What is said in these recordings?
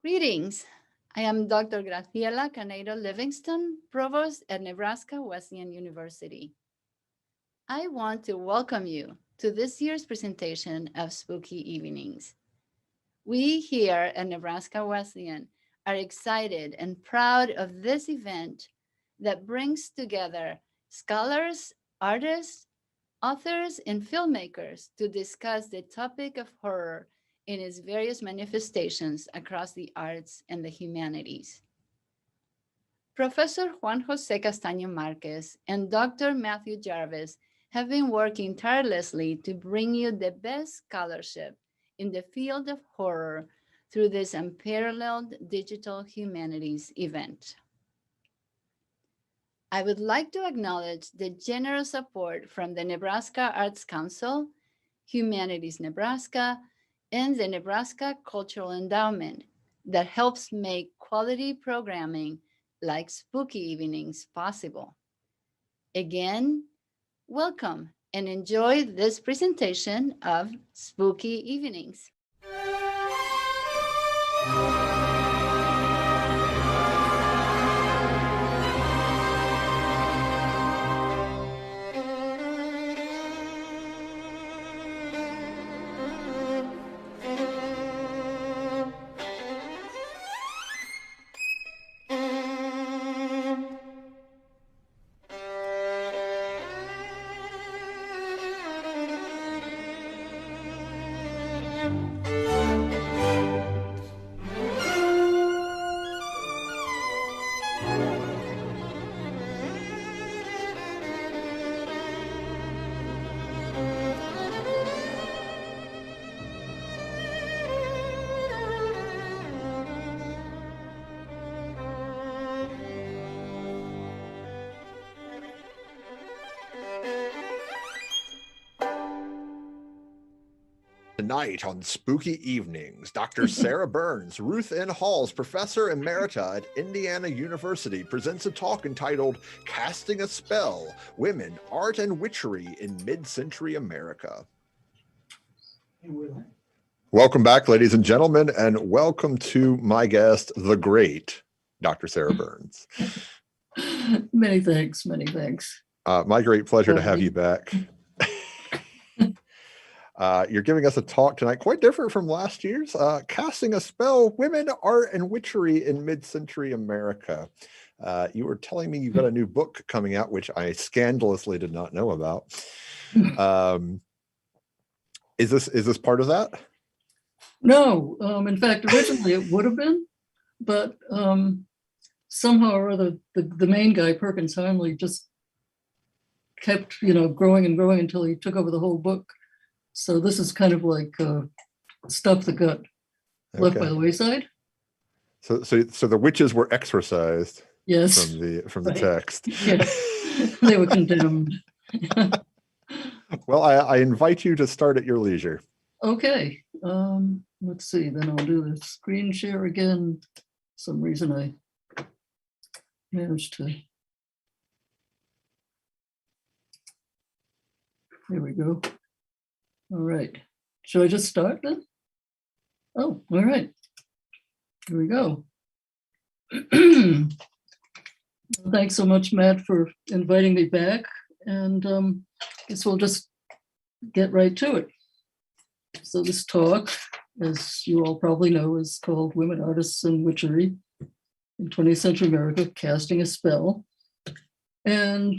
Greetings. I am Dr. Graciela Canedo Livingston, Provost at Nebraska Wesleyan University. I want to welcome you to this year's presentation of Spooky Evenings. We here at Nebraska Wesleyan are excited and proud of this event that brings together scholars, artists, authors, and filmmakers to discuss the topic of horror in its various manifestations across the arts and the humanities. Professor Juan Jose Castaño Marquez and Dr. Matthew Jarvis have been working tirelessly to bring you the best scholarship in the field of horror through this unparalleled digital humanities event. I would like to acknowledge the generous support from the Nebraska Arts Council, Humanities Nebraska, and the Nebraska Cultural Endowment that helps make quality programming like Spooky Evenings possible. Again, welcome and enjoy this presentation of Spooky Evenings. Tonight on Spooky Evenings, Dr. Sarah Burns, Ruth N. Halls Professor Emerita at Indiana University, presents a talk entitled Casting a Spell, Women, Art, and Witchery in Mid-Century America. Welcome back, ladies and gentlemen, and welcome to my guest, the great Dr. Sarah Burns. Many thanks, many thanks. My great pleasure to have you back. You're giving us a talk tonight, quite different from last year's, Casting a Spell, Women, Art, and Witchery in Mid-Century America. You were telling me you've got a new book coming out, which I scandalously did not know about. Is this part of that? No, in fact, originally it would have been, but somehow or other, the main guy, Perkins Heinley, just kept, growing and growing until he took over the whole book. So this is kind of like stuff that got left by the wayside. So the witches were exorcised. Yes, from the text. Yes, they were condemned. Well, I invite you to start at your leisure. Okay. Let's see. Then I'll do the screen share again. For some reason I managed to. There we go. All right. Should I just start then? Oh, all right. Here we go. Thanks so much, Matt, for inviting me back. And guess we'll just get right to it. So this talk, as you all probably know, is called Women, Artists, and Witchery in 20th Century America, Casting a Spell. And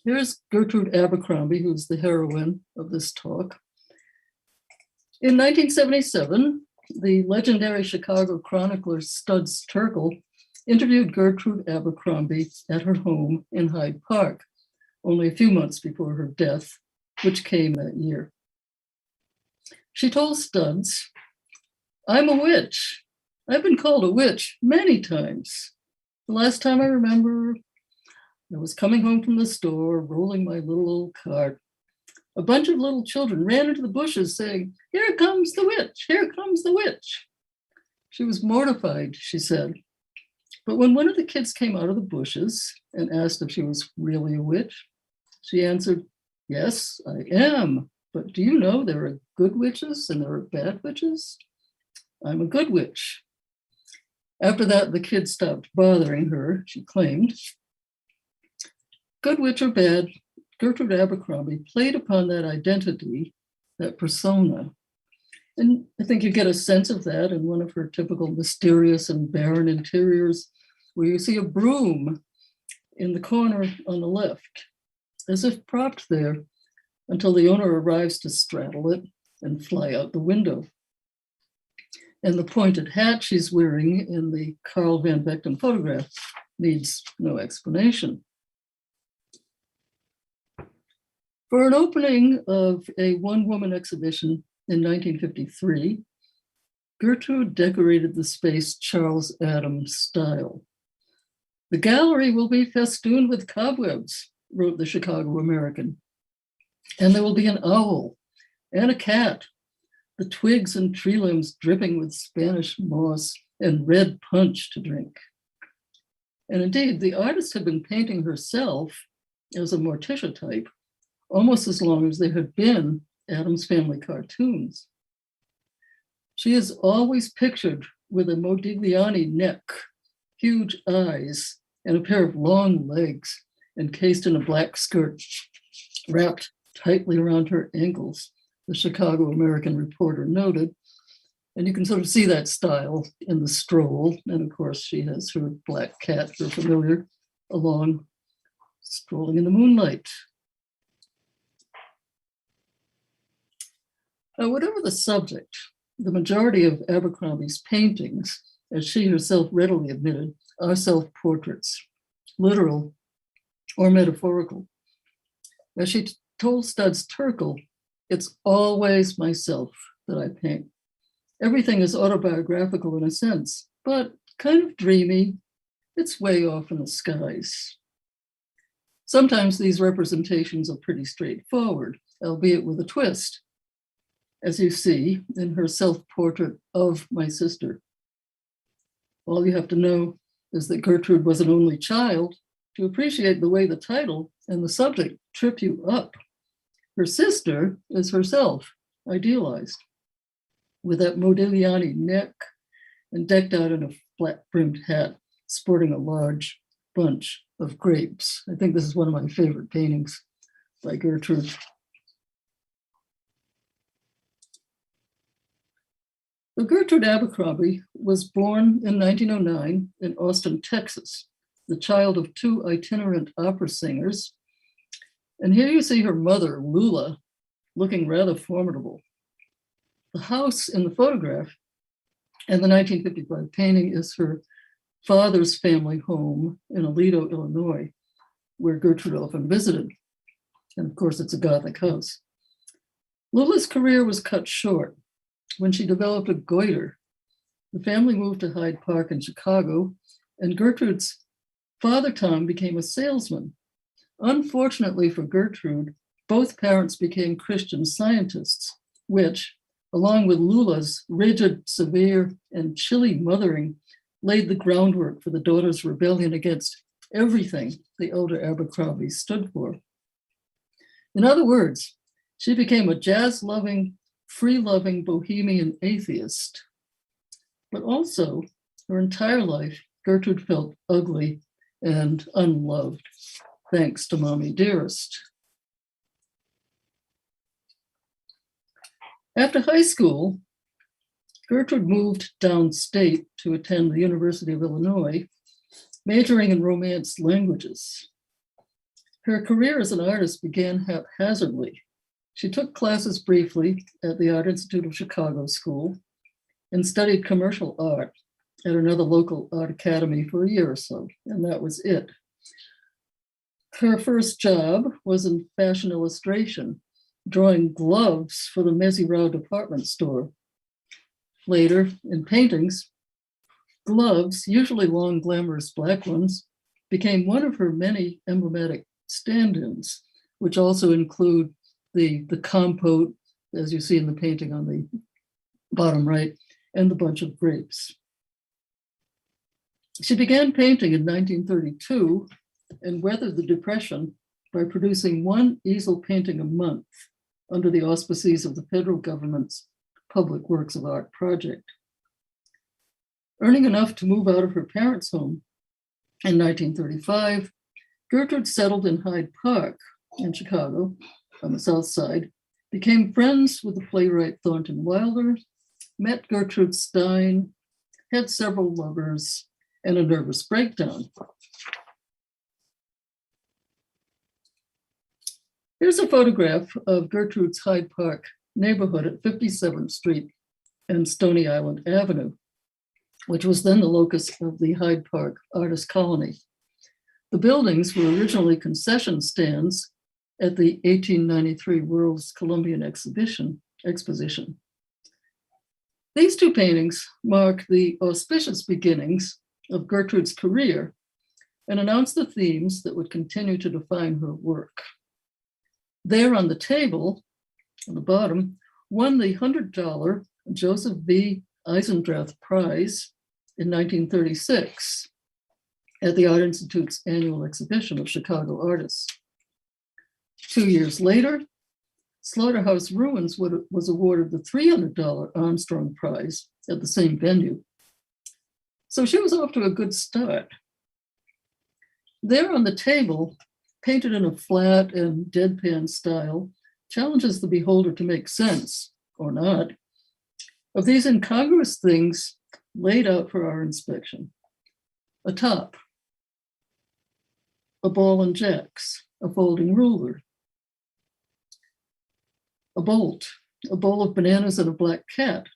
here's Gertrude Abercrombie, who's the heroine of this talk. In 1977, the legendary Chicago chronicler Studs Terkel interviewed Gertrude Abercrombie at her home in Hyde Park, only a few months before her death, which came that year. She told Studs, "I'm a witch. I've been called a witch many times. The last time I remember, I was coming home from the store, rolling my little old cart. A bunch of little children ran into the bushes saying, 'Here comes the witch, here comes the witch.' She was mortified," she said. But when one of the kids came out of the bushes and asked if she was really a witch, she answered, 'Yes, I am. But do you know there are good witches and there are bad witches? I'm a good witch. After that, the kids stopped bothering her, she claimed. Good witch or bad, Gertrude Abercrombie played upon that identity, that persona. And I think you get a sense of that in one of her typical mysterious and barren interiors, where you see a broom in the corner on the left, as if propped there until the owner arrives to straddle it and fly out the window. And the pointed hat she's wearing in the Carl Van Vechten photograph needs no explanation. For an opening of a one-woman exhibition in 1953, Gertrude decorated the space Charles Adams style. "The gallery will be festooned with cobwebs," wrote the Chicago American, "and there will be an owl and a cat, the twigs and tree limbs dripping with Spanish moss and red punch to drink." And indeed, the artist had been painting herself as a Morticia type almost as long as there had been Addams Family cartoons. She is always pictured with a Modigliani neck, huge eyes, and a pair of long legs encased in a black skirt wrapped tightly around her ankles, the Chicago American reporter noted. And you can sort of see that style in the stroll. And of course, she has her black cat, you're familiar, along, strolling in the moonlight. Now, whatever the subject, the majority of Abercrombie's paintings, as she herself readily admitted, are self-portraits, literal or metaphorical. As she told Studs Terkel, "It's always myself that I paint. Everything is autobiographical in a sense, but kind of dreamy. It's way off in the skies." Sometimes these representations are pretty straightforward, albeit with a twist, as you see in her self-portrait of my sister. All you have to know is that Gertrude was an only child to appreciate the way the title and the subject trip you up. Her sister is herself, idealized, with that Modigliani neck and decked out in a flat-brimmed hat, sporting a large bunch of grapes. I think this is one of my favorite paintings by Gertrude. So Gertrude Abercrombie was born in 1909 in Austin, Texas, the child of two itinerant opera singers. And here you see her mother, Lula, looking rather formidable. The house in the photograph and the 1955 painting is her father's family home in Aledo, Illinois, where Gertrude often visited. And of course, it's a Gothic house. Lula's career was cut short when she developed a goiter. The family moved to Hyde Park in Chicago, and Gertrude's father, Tom, became a salesman. Unfortunately for Gertrude, both parents became Christian Scientists, which, along with Lula's rigid, severe, and chilly mothering, laid the groundwork for the daughter's rebellion against everything the elder Abercrombie stood for. In other words, she became a jazz-loving, free-loving bohemian atheist. But also, her entire life, Gertrude felt ugly and unloved, thanks to Mommy Dearest. After high school, Gertrude moved downstate to attend the University of Illinois, majoring in Romance languages. Her career as an artist began haphazardly. She took classes briefly at the Art Institute of Chicago School and studied commercial art at another local art academy for a year or so, and that was it. Her first job was in fashion illustration, drawing gloves for the Mezirow department store. Later, in paintings, gloves, usually long, glamorous black ones, became one of her many emblematic stand-ins, which also include the compote, as you see in the painting on the bottom right, and the bunch of grapes. She began painting in 1932 and weathered the Depression by producing one easel painting a month under the auspices of the federal government's Public Works of Art project. Earning enough to move out of her parents' home in 1935, Gertrude settled in Hyde Park in Chicago on the South Side, became friends with the playwright Thornton Wilder, met Gertrude Stein, had several lovers, and a nervous breakdown. Here's a photograph of Gertrude's Hyde Park neighborhood at 57th Street and Stony Island Avenue, which was then the locus of the Hyde Park Artist Colony. The buildings were originally concession stands at the 1893 World's Columbian Exposition. These two paintings mark the auspicious beginnings of Gertrude's career and announce the themes that would continue to define her work. There on the table, on the bottom, won the $100 Joseph V. Eisendrath Prize in 1936 at the Art Institute's annual exhibition of Chicago artists. 2 years later, Slaughterhouse Ruins was awarded the $300 Armstrong Prize at the same venue. So she was off to a good start. There on the table, painted in a flat and deadpan style, challenges the beholder to make sense, or not, of these incongruous things laid out for our inspection. A top, a ball and jacks, a folding ruler, a bolt, a bowl of bananas and a black cat,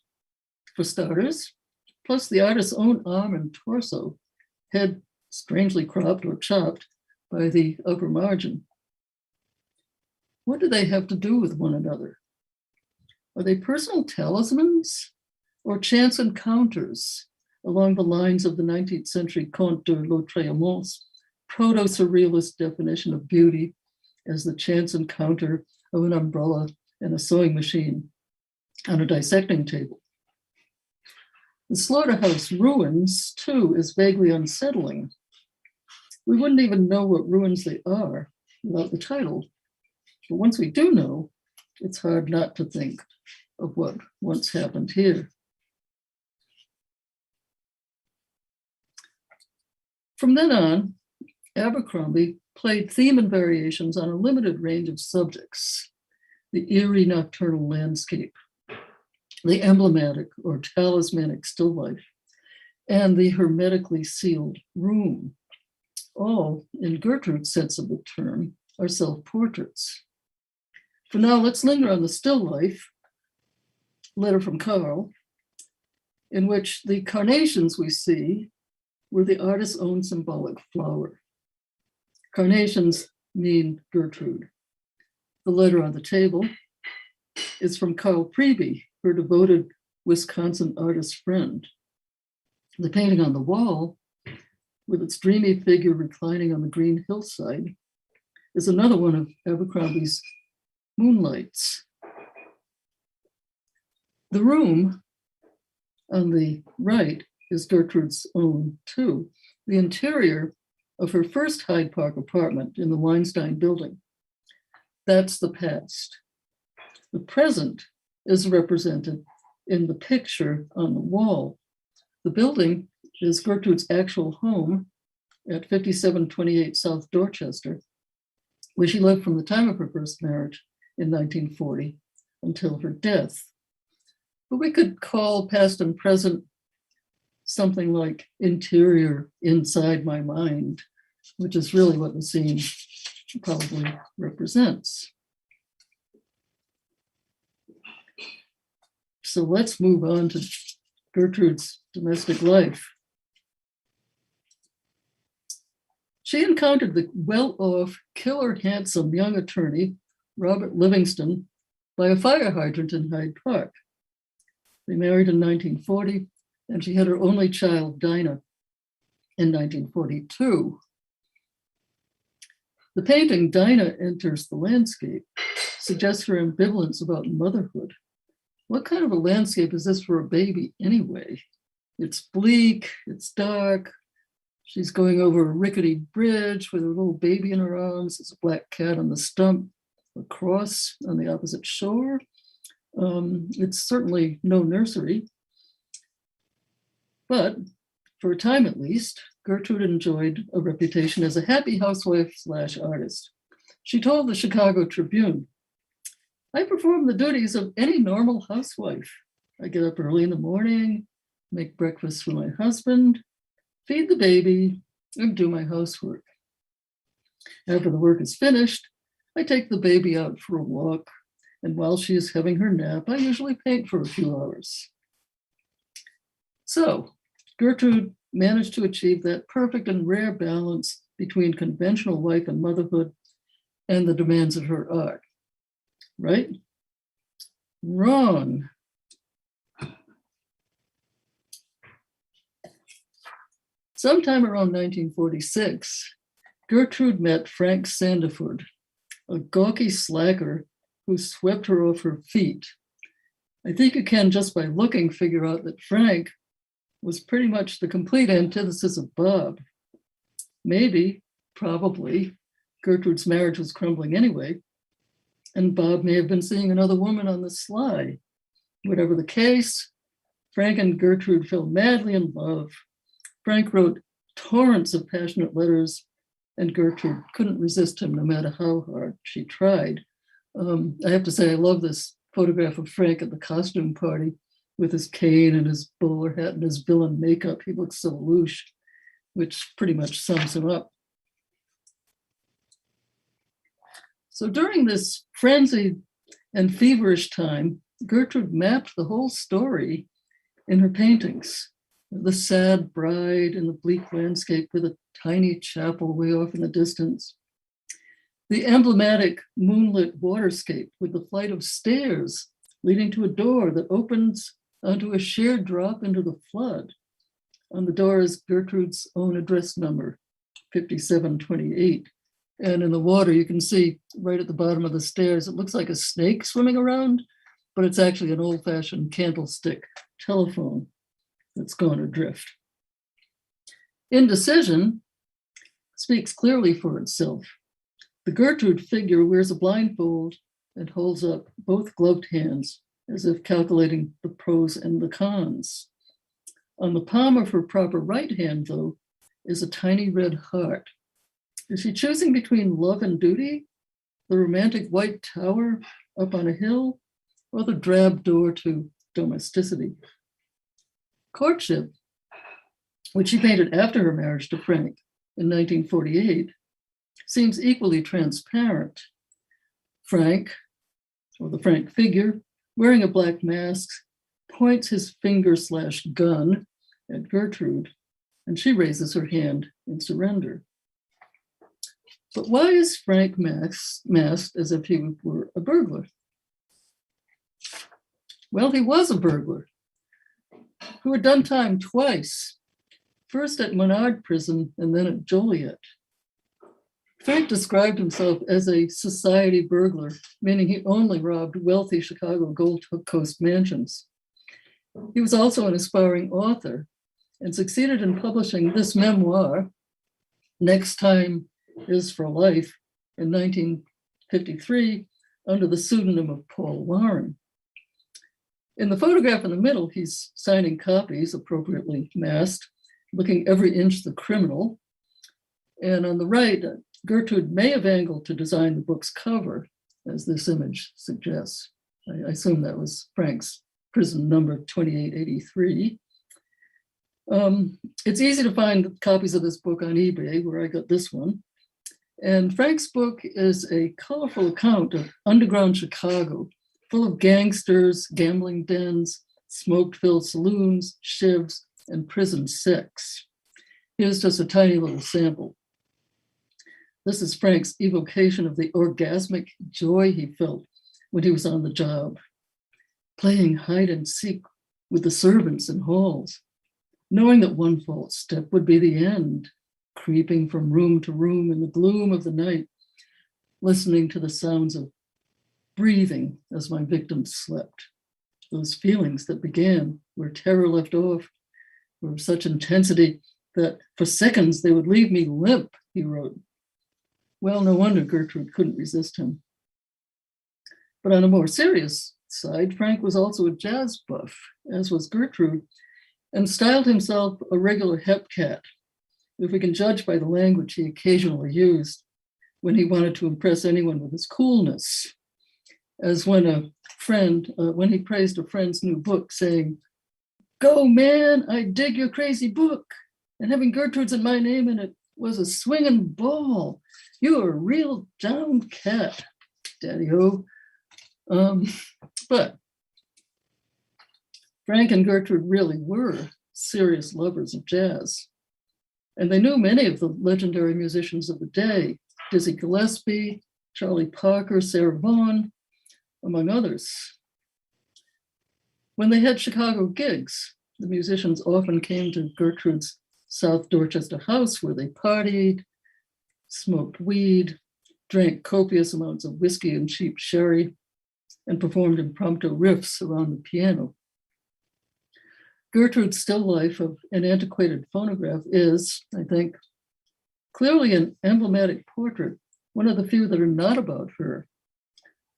for starters, plus the artist's own arm and torso, head strangely cropped or chopped by the upper margin. What do they have to do with one another? Are they personal talismans or chance encounters along the lines of the 19th century Comte de Lautréamont's proto-surrealist definition of beauty as the chance encounter of an umbrella and a sewing machine on a dissecting table? The Slaughterhouse Ruins, too, is vaguely unsettling. We wouldn't even know what ruins they are without the title. But once we do know, it's hard not to think of what once happened here. From then on, Abercrombie played theme and variations on a limited range of subjects: the eerie nocturnal landscape, the emblematic or talismanic still life, and the hermetically sealed room. All, in Gertrude's sense of the term, are self-portraits. For now, let's linger on the still life, letter from Carl, in which the carnations we see were the artist's own symbolic flower. Carnations mean Gertrude. The letter on the table is from Carl Priebe, her devoted Wisconsin artist friend. The painting on the wall, with its dreamy figure reclining on the green hillside, is another one of Abercrombie's moonlights. The room on the right is Gertrude's own, too, the interior of her first Hyde Park apartment in the Weinstein building. That's the past. The present is represented in the picture on the wall. The building is Gertrude's actual home at 5728 South Dorchester, where she lived from the time of her first marriage in 1940 until her death. But we could call past and present something like interior inside my mind, which is really what the scene probably represents. So let's move on to Gertrude's domestic life. She encountered the well-off, killer handsome young attorney, Robert Livingston, by a fire hydrant in Hyde Park. They married in 1940, and she had her only child, Dinah, in 1942. The painting, Dinah Enters the Landscape, suggests her ambivalence about motherhood. What kind of a landscape is this for a baby anyway? It's bleak, it's dark. She's going over a rickety bridge with a little baby in her arms. There's a black cat on the stump, a cross on the opposite shore. It's certainly no nursery. But For a time at least, Gertrude enjoyed a reputation as a happy housewife/artist. She told the Chicago Tribune, "I perform the duties of any normal housewife. I get up early in the morning, make breakfast for my husband, feed the baby, and do my housework. After the work is finished, I take the baby out for a walk, and while she is having her nap, I usually paint for a few hours." So, Gertrude managed to achieve that perfect and rare balance between conventional wife and motherhood and the demands of her art. Right? Wrong. Sometime around 1946, Gertrude met Frank Sandiford, a gawky slacker who swept her off her feet. I think you can, just by looking, figure out that Frank was pretty much the complete antithesis of Bob. Maybe, probably, Gertrude's marriage was crumbling anyway, and Bob may have been seeing another woman on the sly. Whatever the case, Frank and Gertrude fell madly in love. Frank wrote torrents of passionate letters, and Gertrude couldn't resist him no matter how hard she tried. I have to say, I love this photograph of Frank at the costume party with his cane and his bowler hat and his villain makeup. He looks so louche, which pretty much sums him up. So during this frenzied and feverish time, Gertrude mapped the whole story in her paintings. The sad bride in the bleak landscape with a tiny chapel way off in the distance. The emblematic moonlit waterscape with the flight of stairs leading to a door that opens onto a sheer drop into the flood. On the door is Gertrude's own address number, 5728. And in the water, you can see right at the bottom of the stairs, it looks like a snake swimming around, but it's actually an old-fashioned candlestick telephone that's gone adrift. Indecision speaks clearly for itself. The Gertrude figure wears a blindfold and holds up both gloved hands as if calculating the pros and the cons. On the palm of her proper right hand, though, is a tiny red heart. Is she choosing between love and duty, the romantic white tower up on a hill, or the drab door to domesticity? Courtship, which she painted after her marriage to Frank in 1948, seems equally transparent. Frank, or the Frank figure, wearing a black mask, points his finger/gun at Gertrude, and she raises her hand in surrender. But why is Frank masked as if he were a burglar? Well, he was a burglar who had done time twice, first at Menard Prison and then at Joliet. Frank described himself as a society burglar, meaning he only robbed wealthy Chicago Gold Coast mansions. He was also an aspiring author and succeeded in publishing this memoir, Next Time Is for Life, in 1953 under the pseudonym of Paul Warren. In the photograph in the middle, he's signing copies, appropriately masked, looking every inch the criminal. And on the right, Gertrude may have angled to design the book's cover, as this image suggests. I assume that was Frank's prison number 2883. It's easy to find copies of this book on eBay, where I got this one. And Frank's book is a colorful account of underground Chicago, full of gangsters, gambling dens, smoke-filled saloons, shivs, and prison sex. Here's just a tiny little sample. This is Frank's evocation of the orgasmic joy he felt when he was on the job, playing hide and seek with the servants in halls, knowing that one false step would be the end, creeping from room to room in the gloom of the night, listening to the sounds of breathing as my victims slept. Those feelings that began where terror left off were of such intensity that for seconds they would leave me limp, he wrote. Well, no wonder Gertrude couldn't resist him. But on a more serious side, Frank was also a jazz buff, as was Gertrude, and styled himself a regular hepcat, if we can judge by the language he occasionally used when he wanted to impress anyone with his coolness, as when he praised a friend's new book, saying, "Go, man, I dig your crazy book. And having Gertrude's and my name in it was a swinging ball. You're a real down cat, Daddy-o." But Frank and Gertrude really were serious lovers of jazz. And they knew many of the legendary musicians of the day, Dizzy Gillespie, Charlie Parker, Sarah Vaughan, among others. When they had Chicago gigs, the musicians often came to Gertrude's South Dorchester house, where they partied, smoked weed, drank copious amounts of whiskey and cheap sherry, and performed impromptu riffs around the piano. Gertrude's still life of an antiquated phonograph is, I think, clearly an emblematic portrait, one of the few that are not about her,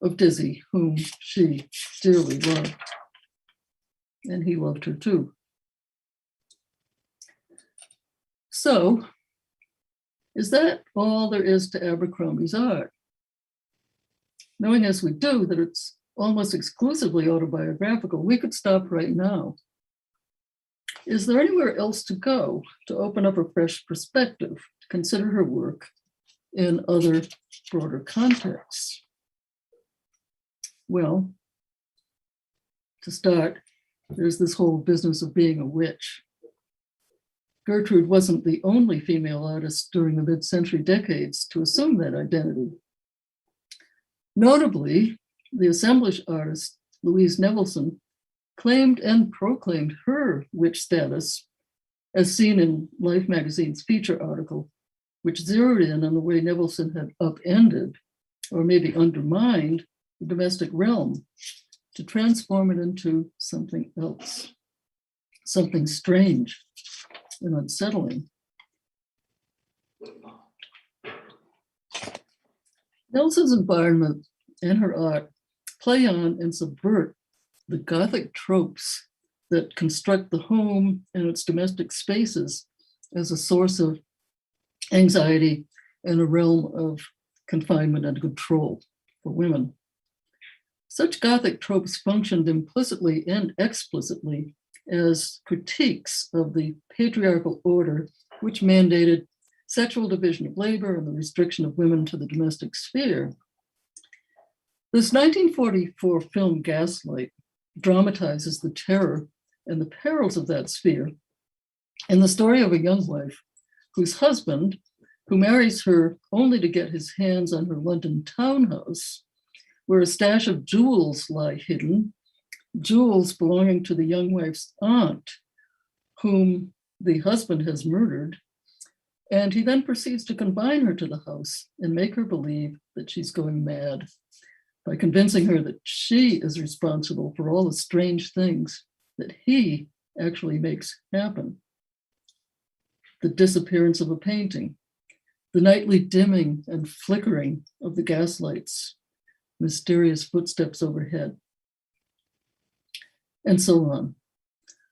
of Dizzy, whom she dearly loved. And he loved her too. So, is that all there is to Abercrombie's art? Knowing as we do that it's almost exclusively autobiographical, we could stop right now. Is there anywhere else to go to open up a fresh perspective, to consider her work in other broader contexts? Well, to start, there's this whole business of being a witch. Gertrude wasn't the only female artist during the mid-century decades to assume that identity. Notably, the assemblage artist Louise Nevelson claimed and proclaimed her witch status, as seen in Life magazine's feature article, which zeroed in on the way Nevelson had upended, or maybe undermined, the domestic realm to transform it into something else, something strange and unsettling. Nelson's environment and her art play on and subvert the Gothic tropes that construct the home and its domestic spaces as a source of anxiety and a realm of confinement and control for women. Such Gothic tropes functioned implicitly and explicitly as critiques of the patriarchal order, which mandated sexual division of labor and the restriction of women to the domestic sphere. This 1944 film, Gaslight, dramatizes the terror and the perils of that sphere in the story of a young wife whose husband, who marries her only to get his hands on her London townhouse, where a stash of jewels lie hidden, jewels belonging to the young wife's aunt, whom the husband has murdered, and he then proceeds to confine her to the house and make her believe that she's going mad by convincing her that she is responsible for all the strange things that he actually makes happen. The disappearance of a painting, the nightly dimming and flickering of the gaslights, mysterious footsteps overhead, and so on.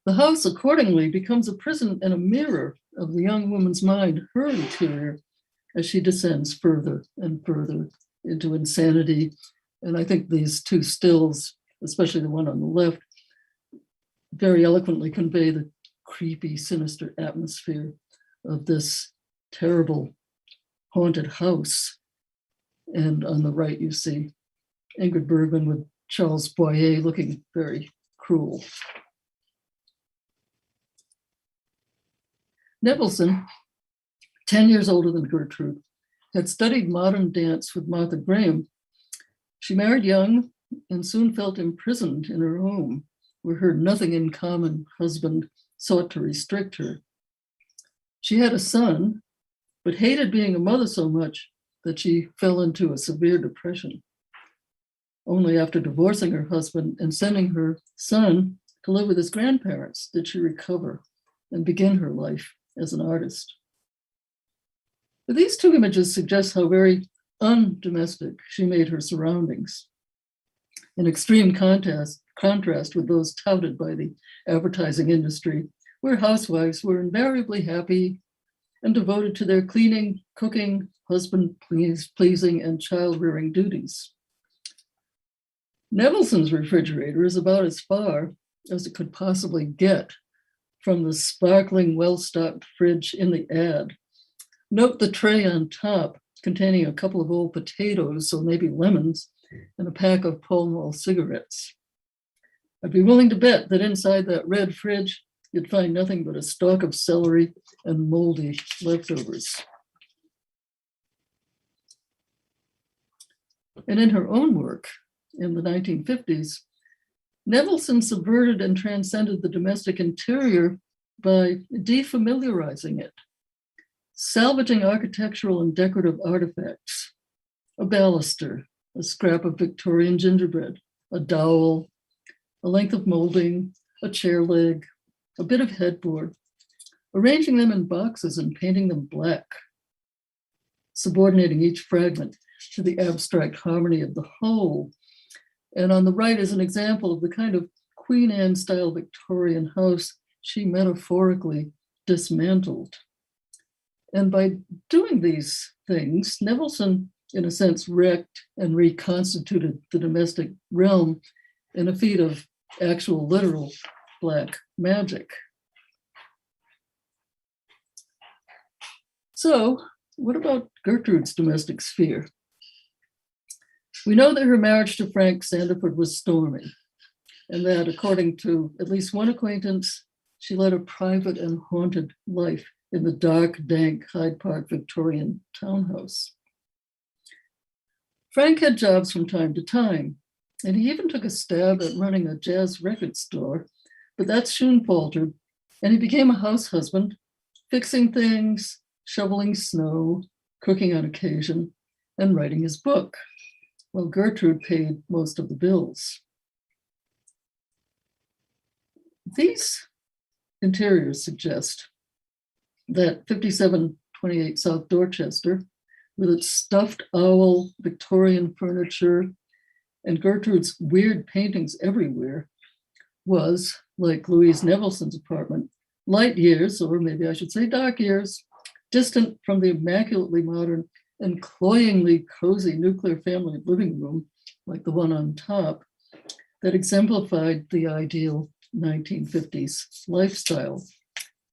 The house accordingly becomes a prison and a mirror of the young woman's mind, her interior, as she descends further and further into insanity. And I think these two stills, especially the one on the left, very eloquently convey the creepy, sinister atmosphere of this terrible, haunted house. And on the right, you see Ingrid Bergman with Charles Boyer looking very cruel. Nevelson, 10 years older than Gertrude, had studied modern dance with Martha Graham. She married young and soon felt imprisoned in her home, where her nothing in common husband sought to restrict her. She had a son, but hated being a mother so much that she fell into a severe depression. Only after divorcing her husband and sending her son to live with his grandparents did she recover and begin her life as an artist. But these two images suggest how very undomestic she made her surroundings, in extreme contrast with those touted by the advertising industry, where housewives were invariably happy and devoted to their cleaning, cooking, husband pleasing, and child rearing duties. Nevelson's refrigerator is about as far as it could possibly get from the sparkling, well-stocked fridge in the ad. Note the tray on top containing a couple of old potatoes, so maybe lemons, and a pack of Pall Mall cigarettes. I'd be willing to bet that inside that red fridge, you'd find nothing but a stalk of celery and moldy leftovers. And in her own work in the 1950s, Nevelson subverted and transcended the domestic interior by defamiliarizing it, salvaging architectural and decorative artifacts, a baluster, a scrap of Victorian gingerbread, a dowel, a length of molding, a chair leg, a bit of headboard, arranging them in boxes and painting them black, subordinating each fragment to the abstract harmony of the whole. And on the right is an example of the kind of Queen Anne style Victorian house she metaphorically dismantled. And by doing these things, Nevelson, in a sense, wrecked and reconstituted the domestic realm in a feat of actual literal black magic. So, what about Gertrude's domestic sphere? We know that her marriage to Frank Sandiford was stormy, and that, according to at least one acquaintance, she led a private and haunted life in the dark, dank Hyde Park Victorian townhouse. Frank had jobs from time to time, and he even took a stab at running a jazz record store, but that soon faltered, and he became a house husband, fixing things, shoveling snow, cooking on occasion, and writing his book, while Gertrude paid most of the bills. These interiors suggest that 5728 South Dorchester, with its stuffed owl, Victorian furniture, and Gertrude's weird paintings everywhere, was, like Louise Nevelson's apartment, light years, or maybe I should say dark years, distant from the immaculately modern and cloyingly cozy nuclear family living room, like the one on top, that exemplified the ideal 1950s lifestyle.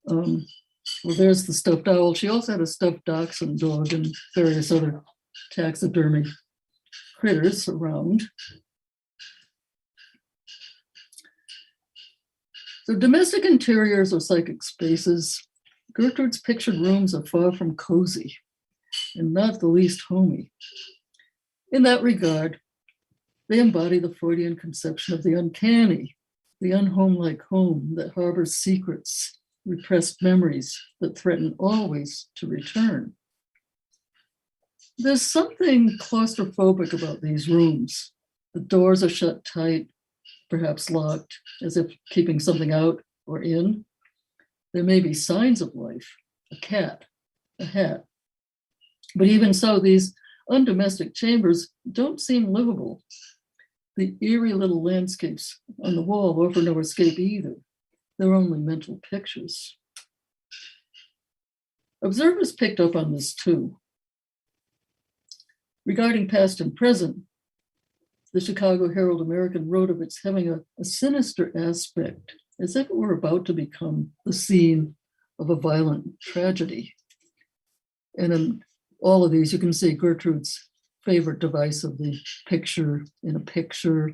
Well, there's the stuffed owl. She also had a stuffed dachshund dog and various other taxidermy critters around. So domestic interiors or psychic spaces, Gertrude's pictured rooms are far from cozy and not the least homey. In that regard, they embody the Freudian conception of the uncanny, the unhomelike home that harbors secrets, repressed memories that threaten always to return. There's something claustrophobic about these rooms. The doors are shut tight, perhaps locked, as if keeping something out or in. There may be signs of life, a cat, a hat. But even so, these undomestic chambers don't seem livable. The eerie little landscapes on the wall offer no escape either. They're only mental pictures. Observers picked up on this too. Regarding past and present, the Chicago Herald-American wrote of its having a sinister aspect, as if it were about to become the scene of a violent tragedy. And in all of these, you can see Gertrude's favorite device of the picture in a picture,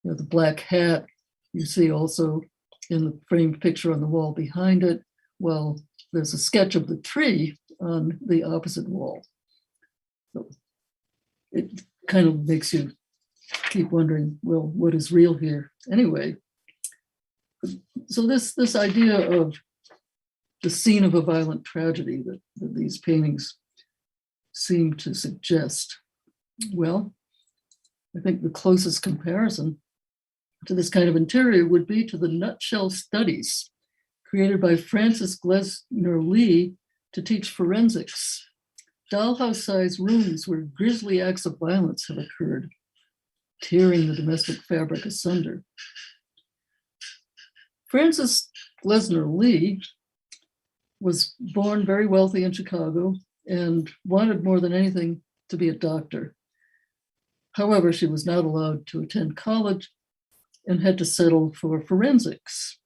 the black hat. You see also in the framed picture on the wall behind it, well, there's a sketch of the tree on the opposite wall. So it kind of makes you keep wondering, well, what is real here anyway? So this idea of the scene of a violent tragedy that these paintings seem to suggest, well, I think the closest comparison to this kind of interior would be to the nutshell studies created by Frances Glessner Lee to teach forensics, dollhouse-sized rooms where grisly acts of violence have occurred, tearing the domestic fabric asunder. Frances Glesner Lee was born very wealthy in Chicago and wanted more than anything to be a doctor. However, she was not allowed to attend college and had to settle for forensics.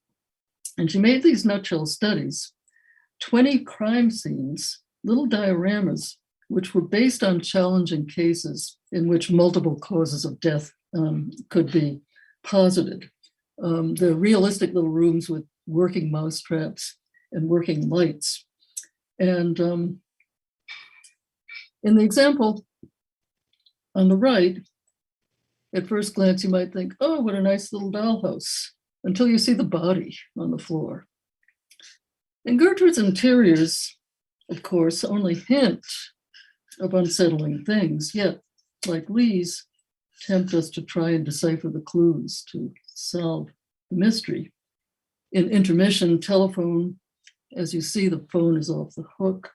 And she made these nutshell studies, 20 crime scenes, little dioramas, which were based on challenging cases in which multiple causes of death could be posited. They're realistic little rooms with working mousetraps and working lights. And in the example on the right, at first glance, you might think, oh, what a nice little dollhouse, until you see the body on the floor. And Gertrude's interiors, of course, only hint of unsettling things, yet, like Lee's, tempt us to try and decipher the clues to solve the mystery. In intermission telephone, as you see, the phone is off the hook.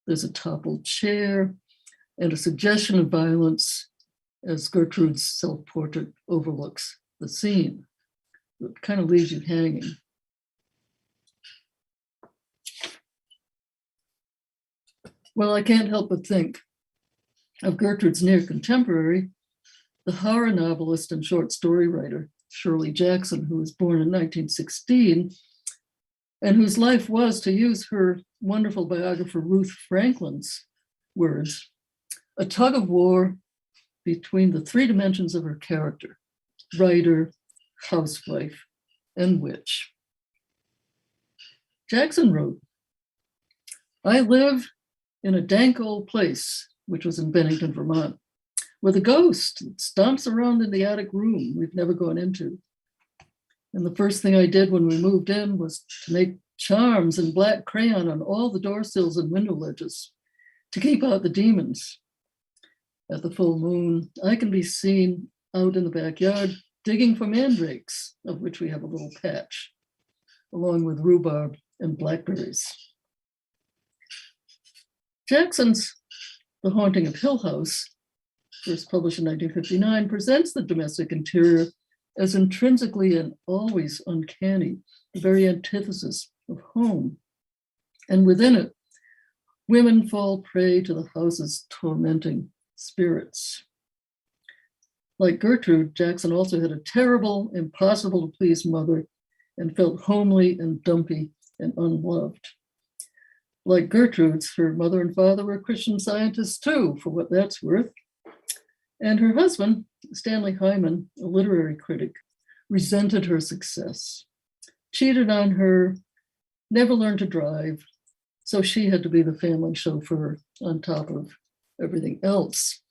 There's a toppled chair and a suggestion of violence as Gertrude's self-portrait overlooks the scene. It kind of leaves you hanging. Well, I can't help but think of Gertrude's near contemporary, the horror novelist and short story writer, Shirley Jackson, who was born in 1916, and whose life was, to use her wonderful biographer Ruth Franklin's words, a tug of war between the three dimensions of her character: writer, housewife, and witch. Jackson wrote, "I live in a dank old place," which was in Bennington, Vermont, "with a ghost that stomps around in the attic room we've never gone into. And the first thing I did when we moved in was to make charms in black crayon on all the door sills and window ledges to keep out the demons. At the full moon, I can be seen out in the backyard digging for mandrakes, of which we have a little patch, along with rhubarb and blackberries." Jackson's The Haunting of Hill House, first published in 1959, presents the domestic interior as intrinsically and always uncanny, the very antithesis of home. And within it, women fall prey to the house's tormenting spirits. Like Gertrude, Jackson also had a terrible, impossible to please mother and felt homely and dumpy and unloved. Like Gertrude's, her mother and father were Christian Scientists too, for what that's worth. And her husband, Stanley Hyman, a literary critic, resented her success, cheated on her, never learned to drive, so she had to be the family chauffeur on top of everything else.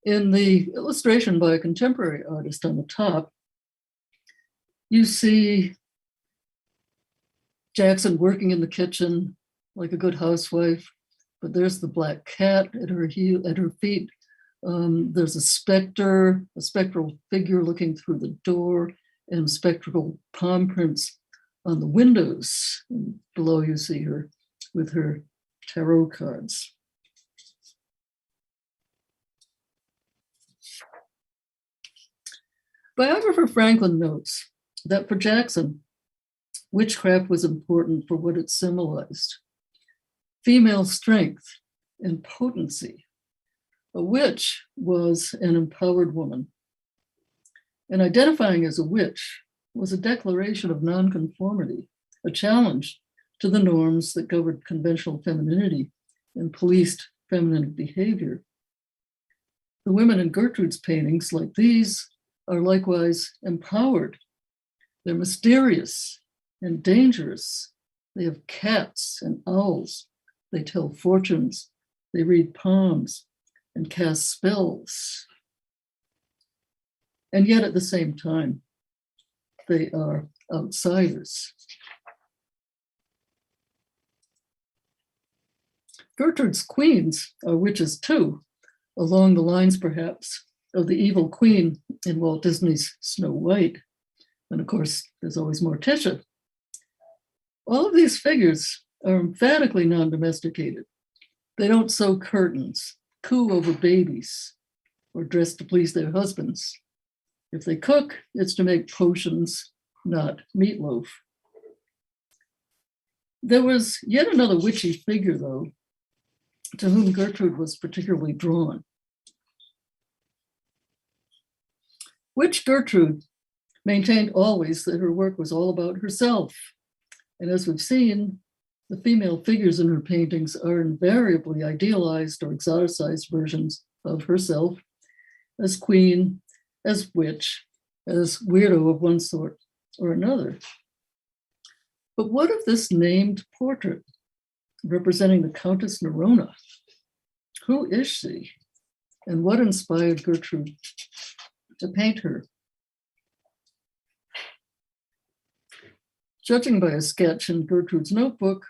In the illustration by a contemporary artist on the top, you see Jackson working in the kitchen like a good housewife, but there's the black cat at her feet. There's a spectral figure looking through the door, and spectral palm prints on the windows. And below you see her with her tarot cards. Biographer Franklin notes that for Jackson, witchcraft was important for what it symbolized: female strength and potency. A witch was an empowered woman, and identifying as a witch was a declaration of nonconformity, a challenge to the norms that governed conventional femininity and policed feminine behavior. The women in Gertrude's paintings, like these, are likewise empowered. They're mysterious and dangerous. They have cats and owls. They tell fortunes. They read palms and cast spells. And yet at the same time, they are outsiders. Gertrude's queens are witches too, along the lines perhaps of the evil queen in Walt Disney's Snow White. And of course, there's always Morticia. All of these figures are emphatically non-domesticated. They don't sew curtains, coo over babies, or dress to please their husbands. If they cook, it's to make potions, not meatloaf. There was yet another witchy figure, though, to whom Gertrude was particularly drawn. Witch Gertrude maintained always that her work was all about herself. And as we've seen, the female figures in her paintings are invariably idealized or exoticized versions of herself as queen, as witch, as weirdo of one sort or another. But what of this named portrait representing the Countess Nerona? Who is she? And what inspired Gertrude to paint her? Judging by a sketch in Gertrude's notebook,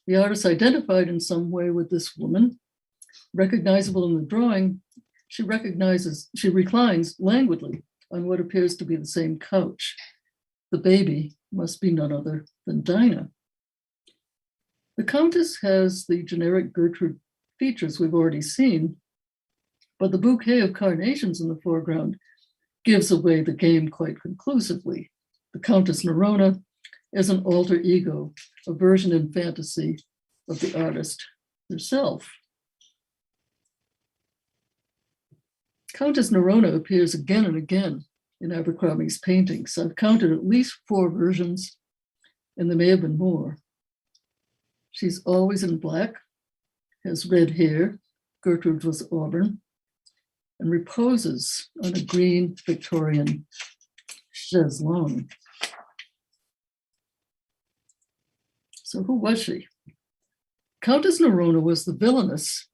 the artist identified in some way with this woman. Recognizable in the drawing, she reclines languidly on what appears to be the same couch. The baby must be none other than Dinah. The Countess has the generic Gertrude features we've already seen, but the bouquet of carnations in the foreground gives away the game quite conclusively. The Countess Nerona is an alter ego, a version in fantasy of the artist herself. Countess Nerona appears again and again in Abercrombie's paintings. I've counted at least 4 versions, and there may have been more. She's always in black, has red hair, Gertrude was auburn, and reposes on a green Victorian chaise longue. So who was she? Countess Nerona was the villainess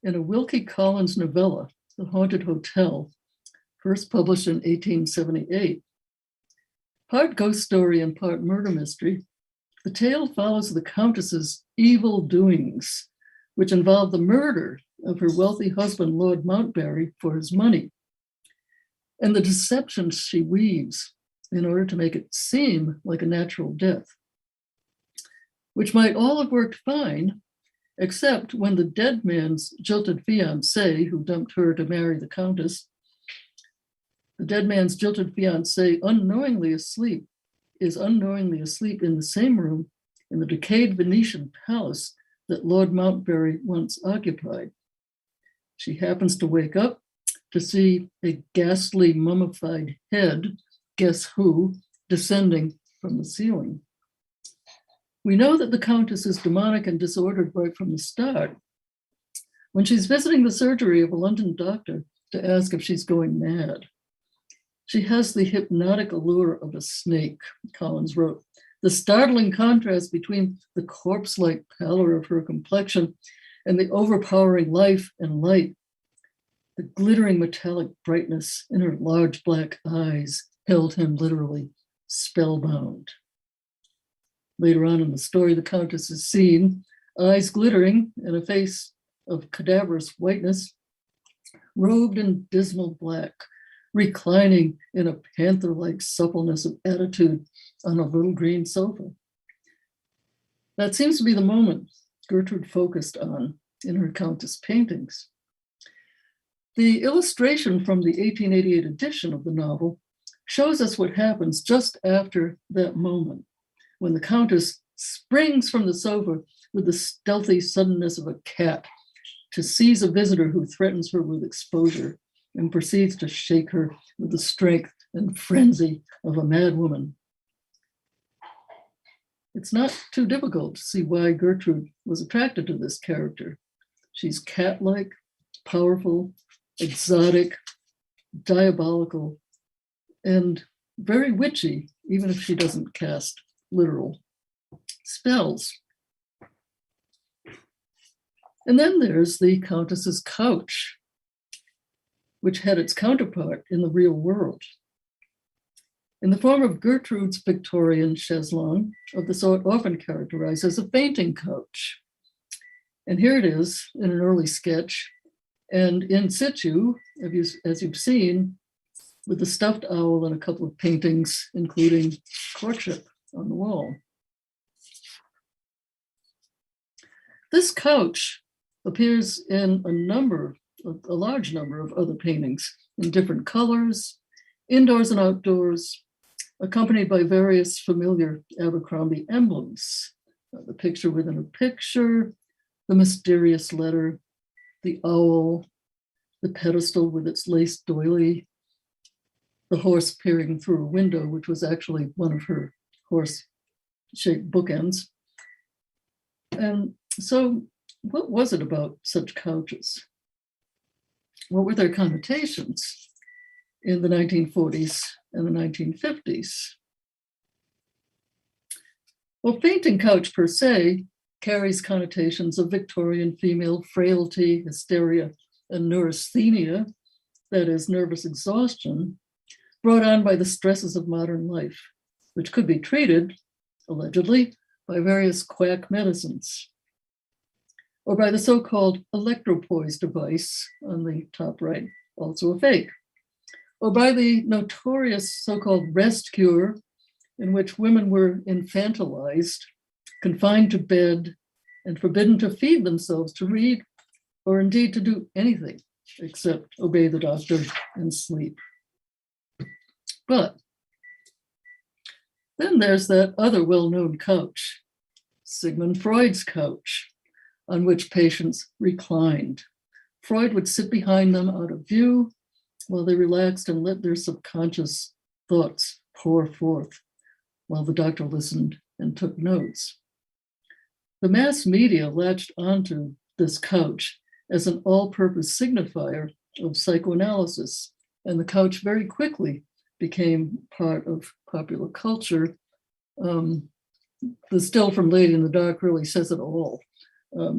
in a Wilkie Collins novella, The Haunted Hotel, first published in 1878. Part ghost story and part murder mystery, the tale follows the Countess's evil doings, which involve the murder of her wealthy husband, Lord Mountberry, for his money, and the deceptions she weaves in order to make it seem like a natural death, which might all have worked fine, except when the dead man's jilted fiancée, who dumped her to marry the Countess, the dead man's jilted fiancée is unknowingly asleep in the same room in the decayed Venetian palace that Lord Mountberry once occupied. She happens to wake up to see a ghastly mummified head, guess who, descending from the ceiling. We know that the Countess is demonic and disordered right from the start. When she's visiting the surgery of a London doctor to ask if she's going mad, she has the hypnotic allure of a snake, Collins wrote. The startling contrast between the corpse-like pallor of her complexion and the overpowering life and light, the glittering metallic brightness in her large black eyes held him literally spellbound. Later on in the story, the Countess is seen, eyes glittering and a face of cadaverous whiteness, robed in dismal black, reclining in a panther-like suppleness of attitude on a little green sofa. That seems to be the moment Gertrude focused on in her Countess paintings. The illustration from the 1888 edition of the novel shows us what happens just after that moment, when the Countess springs from the sofa with the stealthy suddenness of a cat to seize a visitor who threatens her with exposure and proceeds to shake her with the strength and frenzy of a mad woman. It's not too difficult to see why Gertrude was attracted to this character. She's cat-like, powerful, exotic, diabolical, and very witchy, even if she doesn't cast literal spells. And then there's the Countess's couch, which had its counterpart in the real world, in the form of Gertrude's Victorian chaise longue, of the sort often characterized as a fainting couch. And here it is in an early sketch, and in situ, as you've seen, with the stuffed owl and a couple of paintings, including courtship on the wall. This couch appears in a large number of other paintings in different colors, indoors and outdoors, accompanied by various familiar Abercrombie emblems. the picture within a picture, the mysterious letter, the owl, the pedestal with its lace doily, the horse peering through a window, which was actually one of her horse-shaped bookends. And so what was it about such couches? What were their connotations in the 1940s and the 1950s? Well, fainting couch per se carries connotations of Victorian female frailty, hysteria, and neurasthenia, that is, nervous exhaustion, brought on by the stresses of modern life, which could be treated, allegedly, by various quack medicines, or by the so-called electropoise device on the top right, also a fake, or by the notorious so-called rest cure, in which women were infantilized, confined to bed, and forbidden to feed themselves, to read, or indeed to do anything except obey the doctor and sleep. But then there's that other well-known couch, Sigmund Freud's couch, on which patients reclined. Freud would sit behind them out of view while they relaxed and let their subconscious thoughts pour forth while the doctor listened and took notes. The mass media latched onto this couch as an all-purpose signifier of psychoanalysis, and the couch very quickly became part of popular culture. The still from Lady in the Dark really says it all.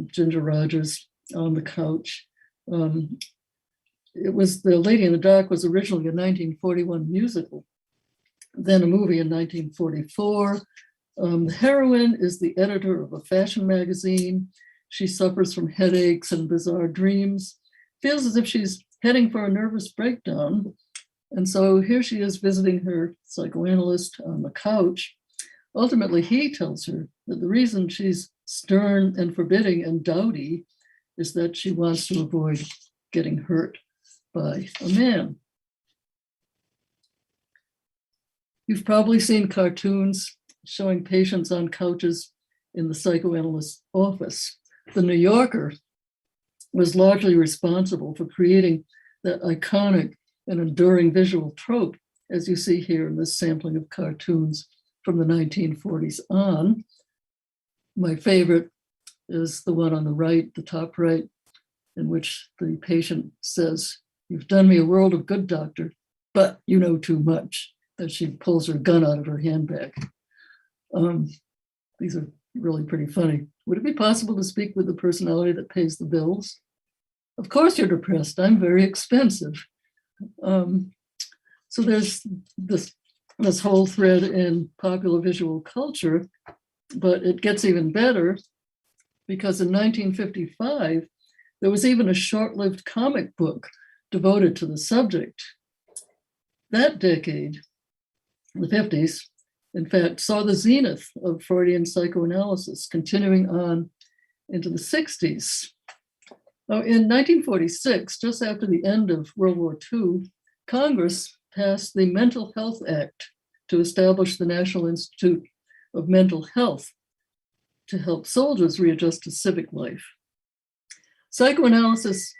Ginger Rogers on the couch. It was The Lady in the Dark was originally a 1941 musical, then a movie in 1944. The heroine is the editor of a fashion magazine. She suffers from headaches and bizarre dreams, feels as if she's heading for a nervous breakdown. And so here she is visiting her psychoanalyst on the couch. Ultimately, he tells her that the reason she's stern and forbidding and dowdy is that she wants to avoid getting hurt by a man. You've probably seen cartoons showing patients on couches in the psychoanalyst's office. The New Yorker was largely responsible for creating that iconic and enduring visual trope, as you see here in this sampling of cartoons from the 1940s on. My favorite is the one on the right, the top right, in which the patient says, "You've done me a world of good, doctor, but you know too much," as she pulls her gun out of her handbag. These are really pretty funny. Would it be possible to speak with the personality that pays the bills? Of course you're depressed. I'm very expensive. So there's this whole thread in popular visual culture, but it gets even better because in 1955, there was even a short-lived comic book devoted to the subject. That decade, the 50s, in fact, saw the zenith of Freudian psychoanalysis, continuing on into the 60s. Now, in 1946, just after the end of World War II, Congress passed the Mental Health Act to establish the National Institute of Mental Health to help soldiers readjust to civic life. Psychoanalysis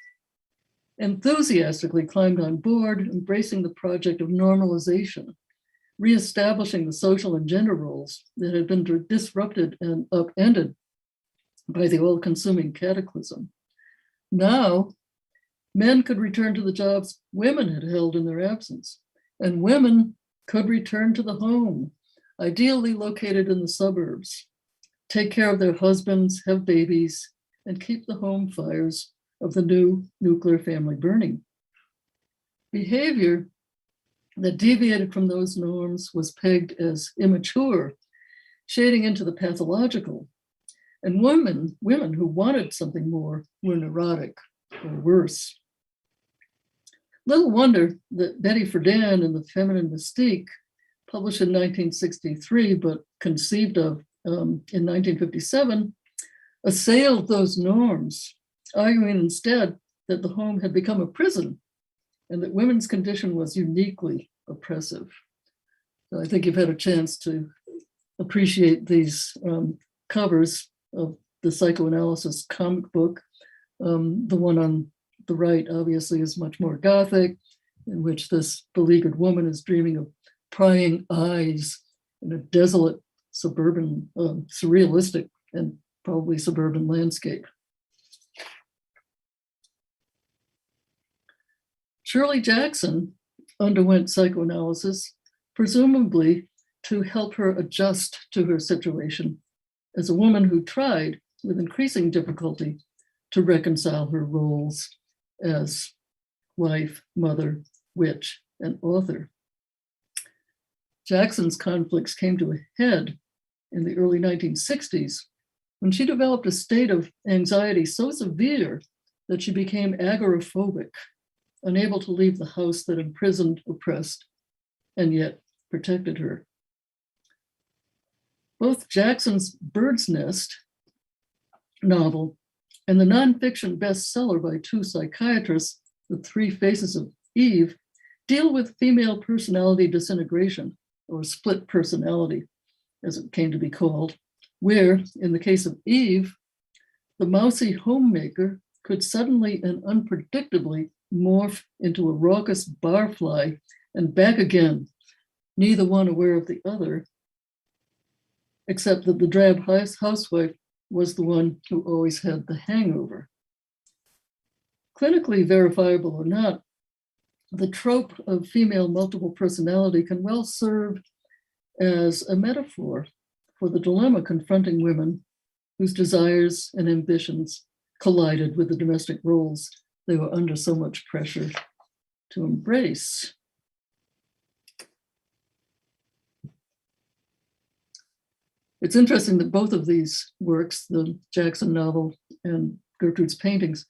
enthusiastically climbed on board, embracing the project of normalization, reestablishing the social and gender roles that had been disrupted and upended by the all-consuming cataclysm. Now, men could return to the jobs women had held in their absence, and women could return to the home, ideally located in the suburbs, take care of their husbands, have babies, and keep the home fires of the new nuclear family burning. Behavior that deviated from those norms was pegged as immature, shading into the pathological. And women who wanted something more were neurotic or worse. Little wonder that Betty Friedan in The Feminine Mystique, published in 1963, but conceived of in 1957, assailed those norms, arguing instead that the home had become a prison and that women's condition was uniquely oppressive. So I think you've had a chance to appreciate these covers of the psychoanalysis comic book. The one on the right, obviously, is much more gothic, in which this beleaguered woman is dreaming of prying eyes in a desolate, suburban, surrealistic, and probably suburban landscape. Shirley Jackson underwent psychoanalysis, presumably to help her adjust to her situation as a woman who tried, with increasing difficulty, to reconcile her roles as wife, mother, witch, and author. Jackson's conflicts came to a head in the early 1960s when she developed a state of anxiety so severe that she became agoraphobic, unable to leave the house that imprisoned, oppressed, and yet protected her. Both Jackson's Bird's Nest novel and the nonfiction bestseller by two psychiatrists, The Three Faces of Eve, deal with female personality disintegration, or split personality, as it came to be called, where, in the case of Eve, the mousy homemaker could suddenly and unpredictably morph into a raucous barfly and back again, neither one aware of the other, except that the drab housewife was the one who always had the hangover. Clinically verifiable or not, the trope of female multiple personality can well serve as a metaphor for the dilemma confronting women whose desires and ambitions collided with the domestic roles they were under so much pressure to embrace. It's interesting that both of these works, the Jackson novel and Gertrude's paintings,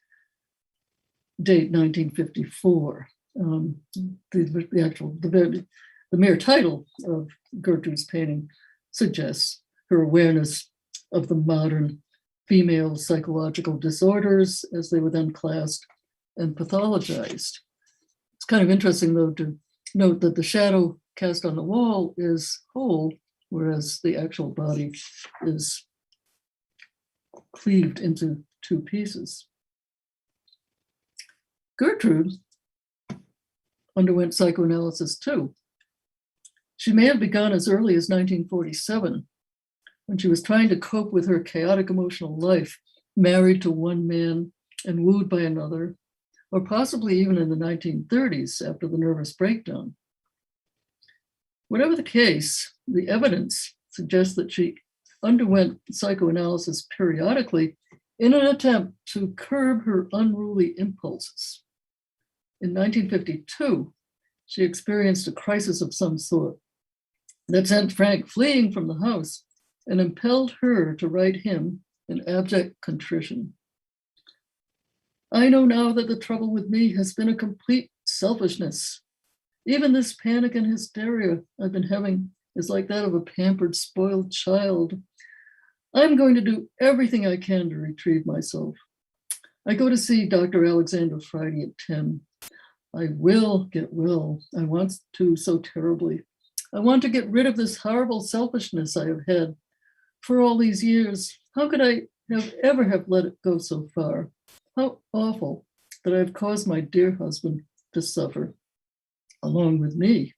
date 1954. The mere title of Gertrude's painting suggests her awareness of the modern female psychological disorders as they were then classed and pathologized. It's kind of interesting, though, to note that the shadow cast on the wall is whole, whereas the actual body is cleaved into two pieces. Gertrude underwent psychoanalysis too. She may have begun as early as 1947, when she was trying to cope with her chaotic emotional life, married to one man and wooed by another, or possibly even in the 1930s after the nervous breakdown. Whatever the case, the evidence suggests that she underwent psychoanalysis periodically in an attempt to curb her unruly impulses. In 1952, she experienced a crisis of some sort that sent Frank fleeing from the house and impelled her to write him in abject contrition. I know now that the trouble with me has been a complete selfishness. Even this panic and hysteria I've been having is like that of a pampered, spoiled child. I'm going to do everything I can to retrieve myself. I go to see Dr. Alexander Friday at 10. I will get well. I want to so terribly. I want to get rid of this horrible selfishness I have had for all these years. How could I ever have let it go so far? How awful that I've caused my dear husband to suffer along with me.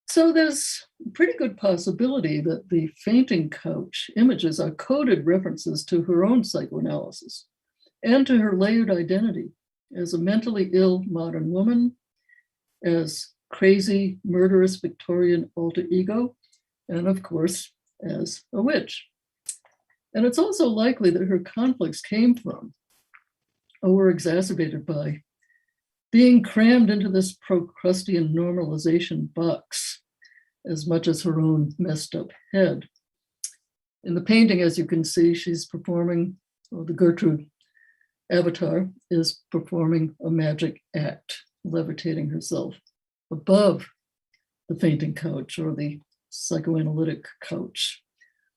So there's a pretty good possibility that the fainting couch images are coded references to her own psychoanalysis and to her layered identity as a mentally ill modern woman, as crazy, murderous Victorian alter ego, and of course, as a witch. And it's also likely that her conflicts came from, or were exacerbated by, being crammed into this Procrustean normalization box as much as her own messed up head. In the painting, as you can see, she's performing, or the Gertrude avatar is performing a magic act, levitating herself above the fainting couch or the psychoanalytic couch.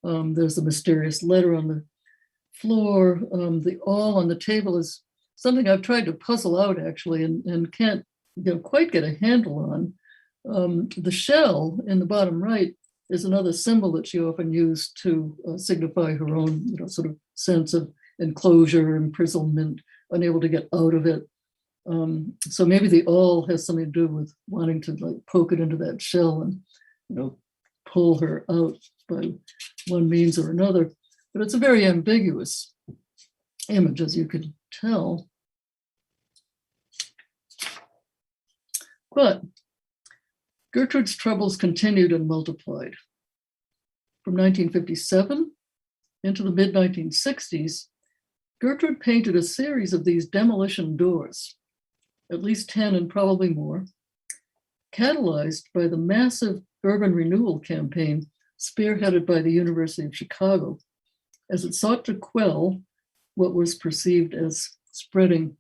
There's a mysterious letter on the floor. The awl on the table is something I've tried to puzzle out actually and can't quite get a handle on. The shell in the bottom right is another symbol that she often used to signify her own, sort of sense of enclosure, imprisonment, unable to get out of it. So maybe the awl has something to do with wanting to like poke it into that shell and, pull her out by one means or another. But it's a very ambiguous image, as you could tell. But Gertrude's troubles continued and multiplied. From 1957 into the mid-1960s, Gertrude painted a series of these demolition doors, at least 10 and probably more, catalyzed by the massive urban renewal campaign spearheaded by the University of Chicago, as it sought to quell what was perceived as spreading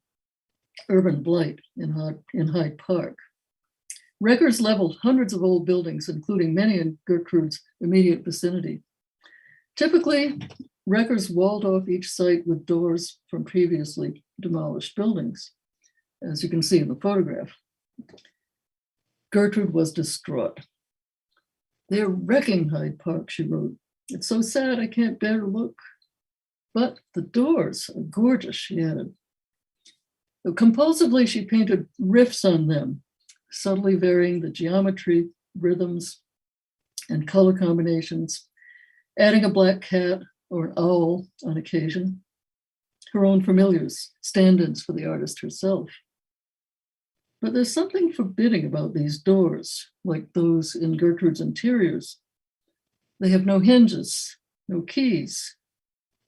urban blight in Hyde Park. Wreckers leveled hundreds of old buildings, including many in Gertrude's immediate vicinity. Typically, wreckers walled off each site with doors from previously demolished buildings, as you can see in the photograph. Gertrude was distraught. "They're wrecking Hyde Park," she wrote. "It's so sad I can't bear to look. But the doors are gorgeous," she added. Compulsively, she painted riffs on them, subtly varying the geometry, rhythms, and color combinations, adding a black cat or an owl on occasion, her own familiars, stand-ins for the artist herself. But there's something forbidding about these doors, like those in Gertrude's interiors. They have no hinges, no keys,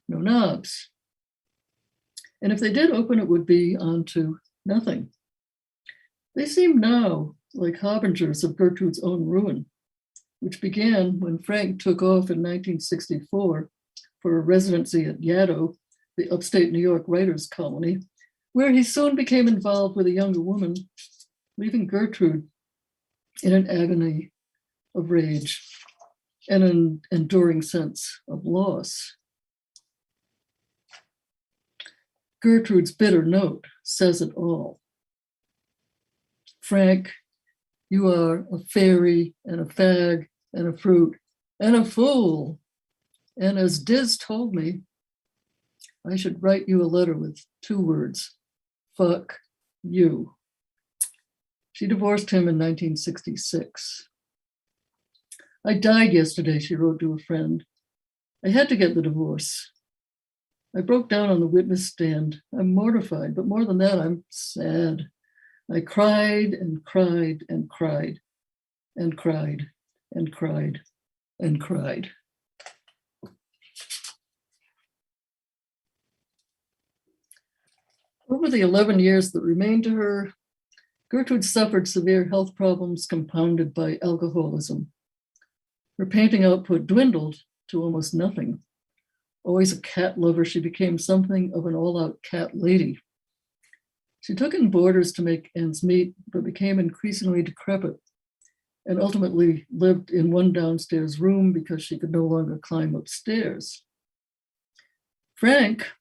no knobs. And if they did open, it would be onto nothing. They seem now like harbingers of Gertrude's own ruin, which began when Frank took off in 1964 for a residency at Yaddo, the upstate New York writers' colony, where he soon became involved with a younger woman, leaving Gertrude in an agony of rage and an enduring sense of loss. Gertrude's bitter note says it all. "Frank, you are a fairy and a fag and a fruit and a fool. And as Diz told me, I should write you a letter with 2 words, fuck you." She divorced him in 1966. "I died yesterday," she wrote to a friend. "I had to get the divorce. I broke down on the witness stand. I'm mortified, but more than that, I'm sad. I cried and cried and cried and cried and cried and cried." Over the 11 years that remained to her, Gertrude suffered severe health problems compounded by alcoholism. Her painting output dwindled to almost nothing. Always a cat lover, she became something of an all-out cat lady. She took in boarders to make ends meet, but became increasingly decrepit and ultimately lived in one downstairs room because she could no longer climb upstairs. Frank,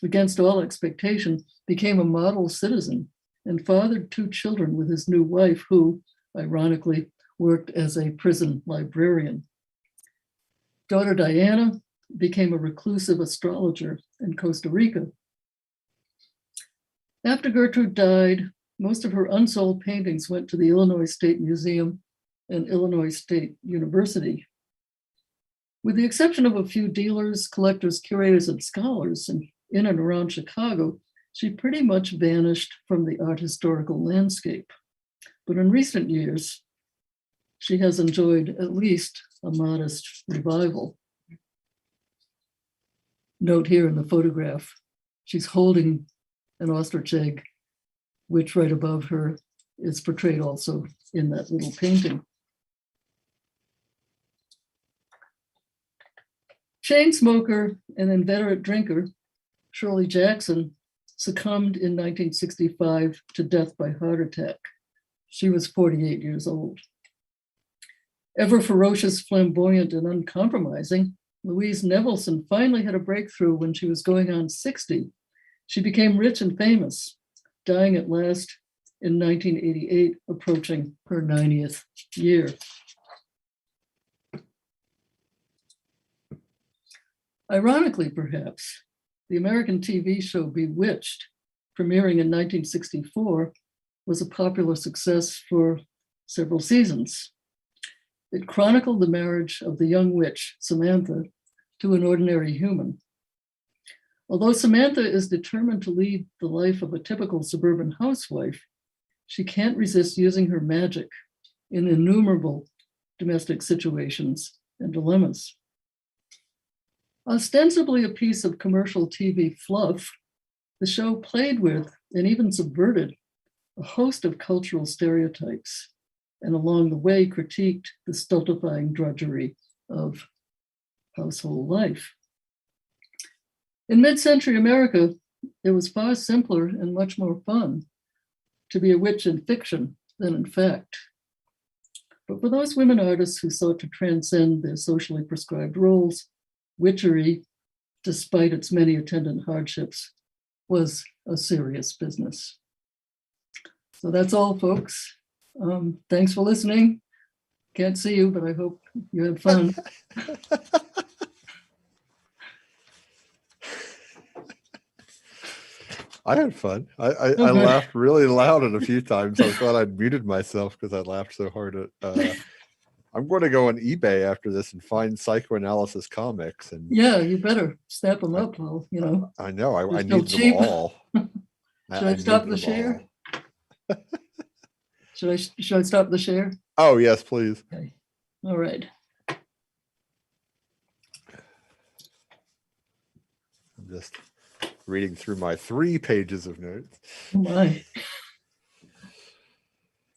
against all expectation, became a model citizen and fathered 2 children with his new wife, who, ironically, worked as a prison librarian. Daughter Diana became a reclusive astrologer in Costa Rica. After Gertrude died, most of her unsold paintings went to the Illinois State Museum and Illinois State University. With the exception of a few dealers, collectors, curators, and scholars in and around Chicago, she pretty much vanished from the art historical landscape. But in recent years, she has enjoyed at least a modest revival. Note here in the photograph, she's holding an ostrich egg, which right above her is portrayed also in that little painting. Chain smoker and inveterate drinker, Shirley Jackson succumbed in 1965 to death by heart attack. She was 48 years old. Ever ferocious, flamboyant, and uncompromising, Louise Nevelson finally had a breakthrough when she was going on 60. She became rich and famous, dying at last in 1988, approaching her 90th year. Ironically, perhaps, the American TV show Bewitched, premiering in 1964, was a popular success for several seasons. It chronicled the marriage of the young witch, Samantha, to an ordinary human. Although Samantha is determined to lead the life of a typical suburban housewife, she can't resist using her magic in innumerable domestic situations and dilemmas. Ostensibly a piece of commercial TV fluff, the show played with and even subverted a host of cultural stereotypes, and along the way critiqued the stultifying drudgery of household life. In mid-century America, it was far simpler and much more fun to be a witch in fiction than in fact. But for those women artists who sought to transcend their socially prescribed roles, witchery, despite its many attendant hardships, was a serious business. So that's all, folks. Thanks for listening. Can't see you, but I hope you had fun. I had fun. I laughed really loud at a few times. I was glad I'd muted myself because I laughed so hard at. I'm going to go on eBay after this and find psychoanalysis comics. And yeah, you better snap them up. Well, you know. I know. I still need cheap. them all. Should I stop the share? Should I stop the share? Oh yes, please. Okay. All right. I'm just reading through my 3 pages of notes. Oh my.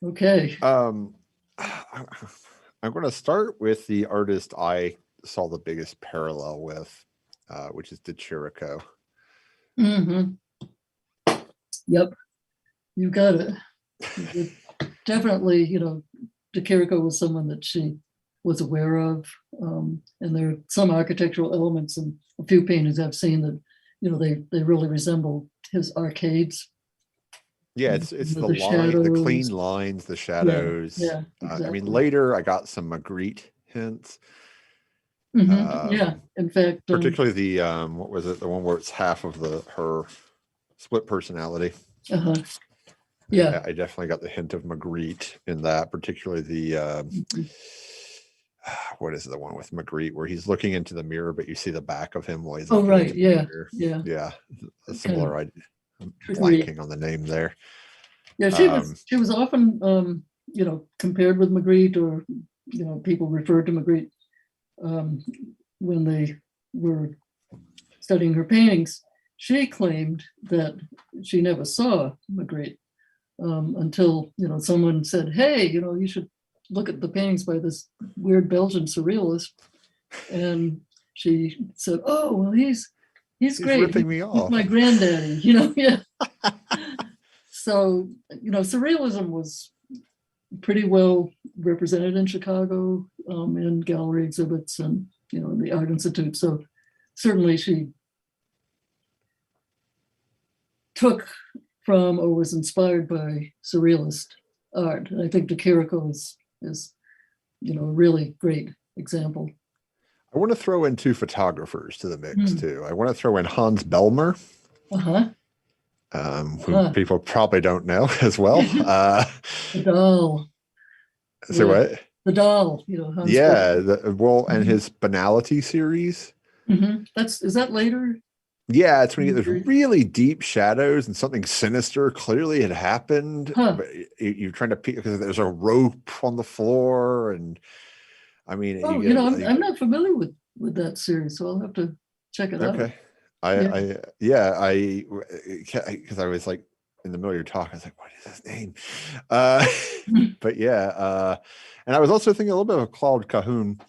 Okay. I'm going to start with the artist I saw the biggest parallel with, which is De Chirico. Mm-hmm. Yep. You got it. Definitely, you know, De Chirico was someone that she was aware of. And there are some architectural elements in a few paintings I've seen that, you know, they really resemble his arcades. Yeah, it's the clean lines, the shadows. Yeah, exactly. I mean, later I got some Magritte hints. Mm-hmm. Yeah, in fact, particularly the what was it? The one where it's half of her split personality. Uh-huh. Yeah, I definitely got the hint of Magritte in that, particularly the what is the one with Magritte where he's looking into the mirror, but you see the back of him while he's looking right, into the mirror. Yeah. A similar idea. I'm blanking on the name there. Yeah, she was often you know, compared with Magritte, or you know, people referred to Magritte when they were studying her paintings. She claimed that she never saw Magritte until, you know, someone said, "Hey, you know, you should look at the paintings by this weird Belgian surrealist," and she said, "Oh, well, he's great. Ripping me off. He's my granddaddy," you know. Yeah. So, you know, surrealism was pretty well represented in Chicago in gallery exhibits and, you know, in the Art Institute. So certainly she took from or was inspired by surrealist art. And I think De Chirico is, you know, a really great example. I want to throw in 2 photographers to the mix too. I want to throw in Hans Bellmer. Uh-huh. Who people probably don't know as well. The doll. So what? The doll, you know. Hans and his Banality series. Mm-hmm. Is that later? Yeah, it's when there's really deep shadows and something sinister clearly had happened. But you're trying to peek because there's a rope on the floor, and I mean, you know, I'm not familiar with that series, so I'll have to check it out. Okay. Because I was like in the middle of your talk, I was like, what is his name? But yeah, and I was also thinking a little bit of Claude Cahun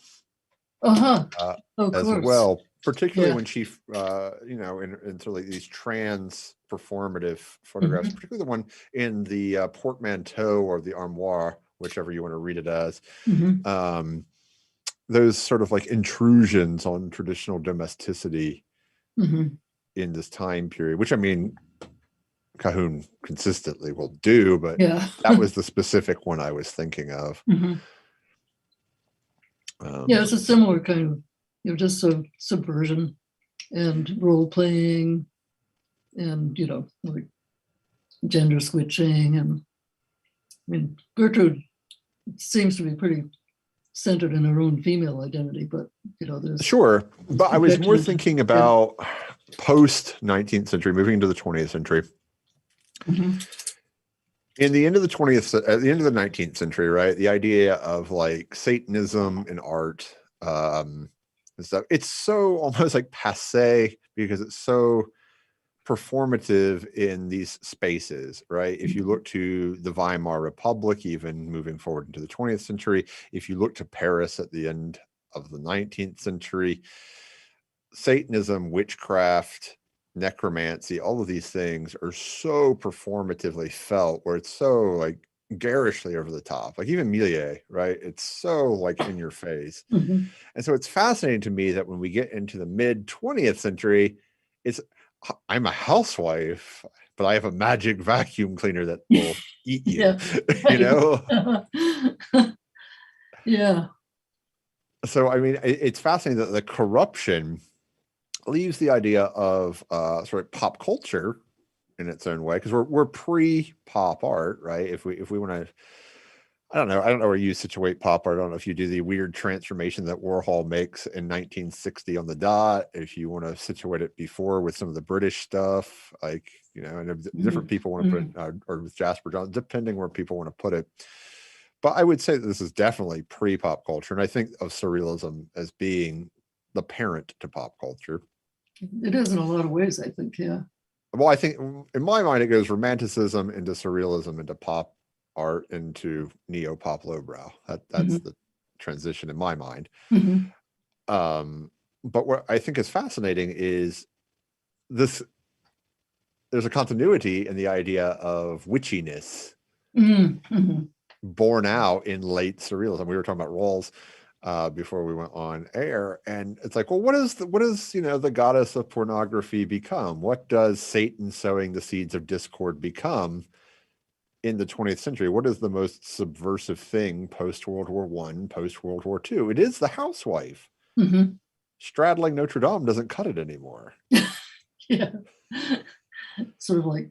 as well, particularly when she, you know, in sort of like these trans performative photographs, particularly the one in the portmanteau or the armoire, whichever you want to read it as. Those sort of like intrusions on traditional domesticity. In this time period, which I mean, Cahun consistently will do, but that was the specific one I was thinking of. Yeah, it's a similar kind of, you know, just a subversion and role playing and, like gender switching. And I mean, Gertrude seems to be pretty centered in her own female identity, but, there's. Sure. But I was more affectionate- thinking about post 19th century, moving into the 20th century. Mhm. In the end of the 20th, at the end of the 19th century, right? The idea of like Satanism in art, and stuff, it's so almost like passe because it's so performative in these spaces, right? If you look to the Weimar Republic, even moving forward into the 20th century, if you look to Paris at the end of the 19th century, Satanism, witchcraft, necromancy, all of these things are so performatively felt, where it's so like garishly over the top, like even Milieu, right? It's so like in your face. Mhm. And so it's fascinating to me that when we get into the mid 20th century, it's I'm a housewife, but I have a magic vacuum cleaner that will eat you. Yeah, You know? Yeah. So I mean, it's fascinating that the corruption leaves the idea of sort of pop culture in its own way, because we're pre-pop art, right? If we want to, I don't know where you situate pop art. I don't know if you do the weird transformation that Warhol makes in 1960 on the dot, if you want to situate it before with some of the British stuff, like, and different people want to put it, or with Jasper John, depending where people want to put it. But I would say that this is definitely pre-pop culture, and I think of surrealism as being the parent to pop culture. It is in a lot of ways, I think, yeah. Well, I think in my mind, it goes romanticism into surrealism into pop art into neo-pop lowbrow. That's the transition in my mind. Mhm. But what I think is fascinating is this. There's a continuity in the idea of witchiness Mhm. born out in late surrealism. We were talking about Rawls before we went on air, and it's like, well, what is the goddess of pornography become? What does Satan sowing the seeds of discord become in the 20th century? What is the most subversive thing post World War I, post World War II? It is the housewife. Mhm. Straddling Notre Dame doesn't cut it anymore. Yeah. Sort of like,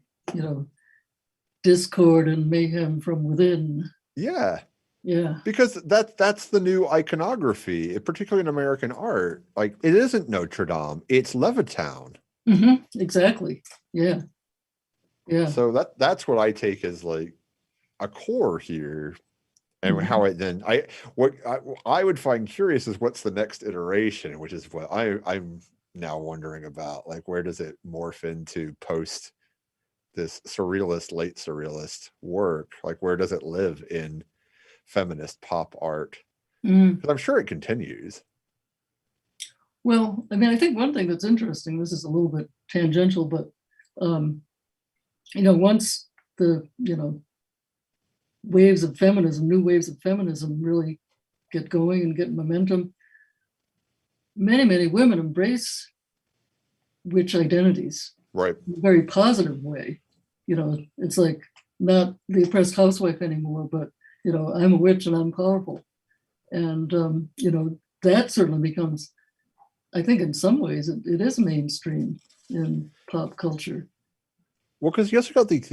discord and mayhem from within. Yeah. Yeah. Because that's the new iconography, particularly in American art. Like, it isn't Notre Dame, it's Levittown. Exactly. Yeah. Yeah. So that's what I take as like a core here. And how it then what I would find curious is what's the next iteration, which is what I'm now wondering about. Like, where does it morph into post this surrealist, late surrealist work? Like, where does it live in feminist pop art? Because I'm sure it continues. Well, I mean, I think one thing that's interesting, this is a little bit tangential, but once the new waves of feminism really get going and get momentum, many women embrace witch identities, right, in a very positive way. It's like not the oppressed housewife anymore, but I'm a witch and I'm powerful. And that certainly becomes, I think in some ways it is mainstream in pop culture. Well, because you also got the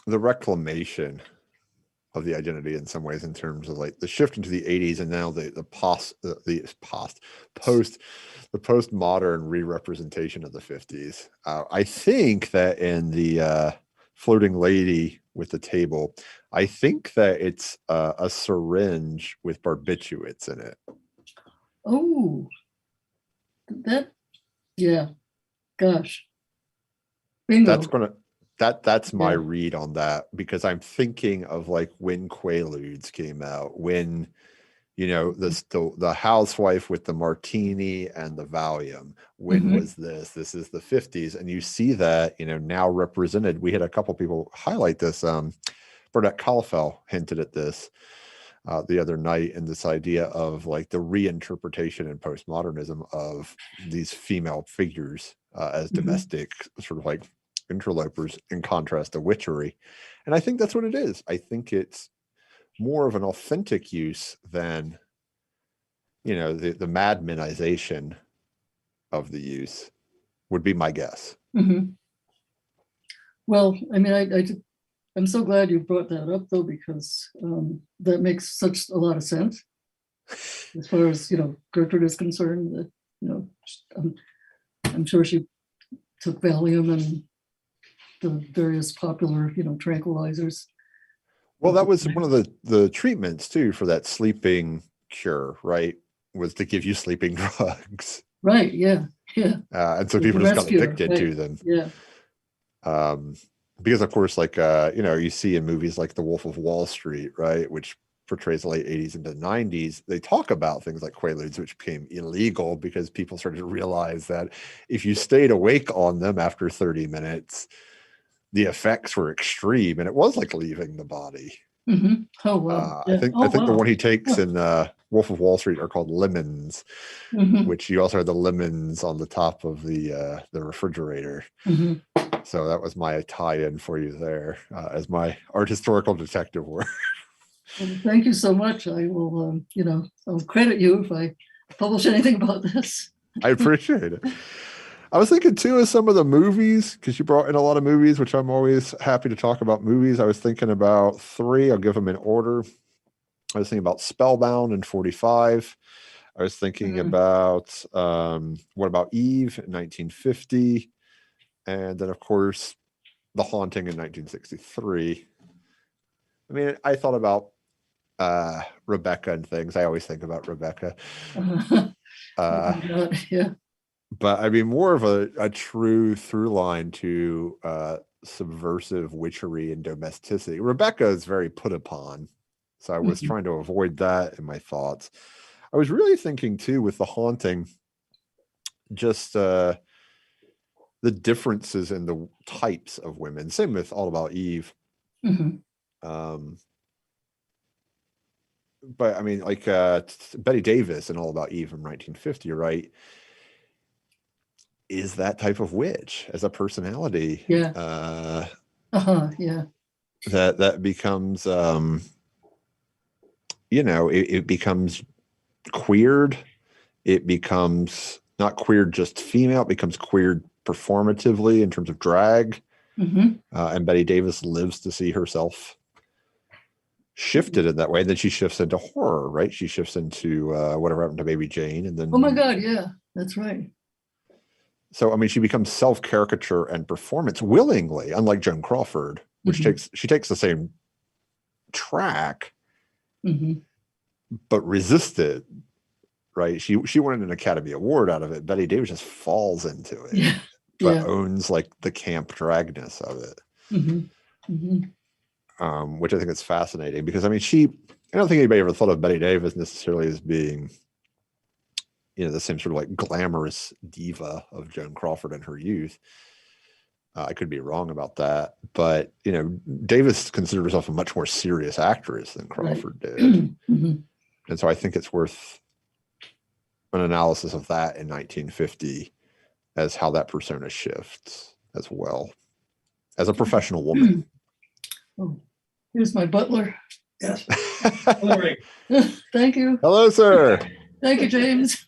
reclamation of the identity in some ways, in terms of like the shift into the 80s and now the postmodern re-representation of the 50s. I think that in the Floating Lady with the Table, I think that it's a syringe with barbiturates in it. Oh, yeah, gosh. Bingo. That's my read on that, because I'm thinking of like when Quaaludes came out, when the housewife with the martini and the Valium. When was this? This is the 50s, and you see that now represented. We had a couple people highlight this. Burnett Calafell hinted at this the other night, in this idea of like the reinterpretation in postmodernism of these female figures as domestic sort of like interlopers, in contrast to Witchery. And I think that's what it is. I think it's more of an authentic use than the madmanization of the use would be my guess. Mhm. Well, I mean, I'm so glad you brought that up, though, because that makes such a lot of sense as far as, Gertrude is concerned. That, I'm sure she took Valium and the various popular, tranquilizers. Well, that was one of the treatments too for that sleeping cure, right? Was to give you sleeping drugs. Right. Yeah. Yeah. And so Like people the just got rescue, addicted right. to them. Yeah. Because of course, like, you see in movies like The Wolf of Wall Street, right? Which portrays the late 80s into the 90s, they talk about things like Quaaludes, which became illegal because people started to realize that if you stayed awake on them after 30 minutes, the effects were extreme, and it was like leaving the body. Mm-hmm. Oh, wow. I think the one he takes in Wolf of Wall Street are called lemons, which you also had the lemons on the top of the refrigerator. So that was my tie-in for you there, as my art historical detective work. Well, thank you so much. I will, I'll credit you if I publish anything about this. I appreciate it. I was thinking too of some of the movies, because you brought in a lot of movies, which I'm always happy to talk about movies. I was thinking about 3. I'll give them in order. I was thinking about Spellbound in 45. I was thinking about What About Eve in 1950. And then, of course, The Haunting in 1963. I mean, I thought about Rebecca and things. I always think about Rebecca. Yeah. But I mean, more of a true through line to subversive witchery and domesticity. Rebecca is very put upon. So I was trying to avoid that in my thoughts. I was really thinking too with The Haunting, just the differences in the types of women. Same with All About Eve. But I mean, like Betty Davis in All About Eve from 1950, right? Is that type of witch as a personality. Yeah. Yeah. That becomes, it becomes queered. It becomes not queered just female. It becomes queered performatively in terms of drag. And Betty Davis lives to see herself shifted in that way. And then she shifts into horror, right? She shifts into Whatever Happened to Baby Jane. And then, oh my God, yeah, that's right. So, I mean, she becomes self-caricature and performance willingly, unlike Joan Crawford, which she takes the same track, but resisted, right? She wanted an Academy Award out of it. Betty Davis just falls into it, but owns like the camp dragness of it, which I think is fascinating because, I mean, I don't think anybody ever thought of Betty Davis necessarily as being, the same sort of like glamorous diva of Joan Crawford in her youth. I could be wrong about that, but Davis considered herself a much more serious actress than Crawford did, and so I think it's worth an analysis of that in 1950 as how that persona shifts as well as a professional woman. Oh, here's my butler. Yes. All right. Thank you. Hello, sir. Thank you, James.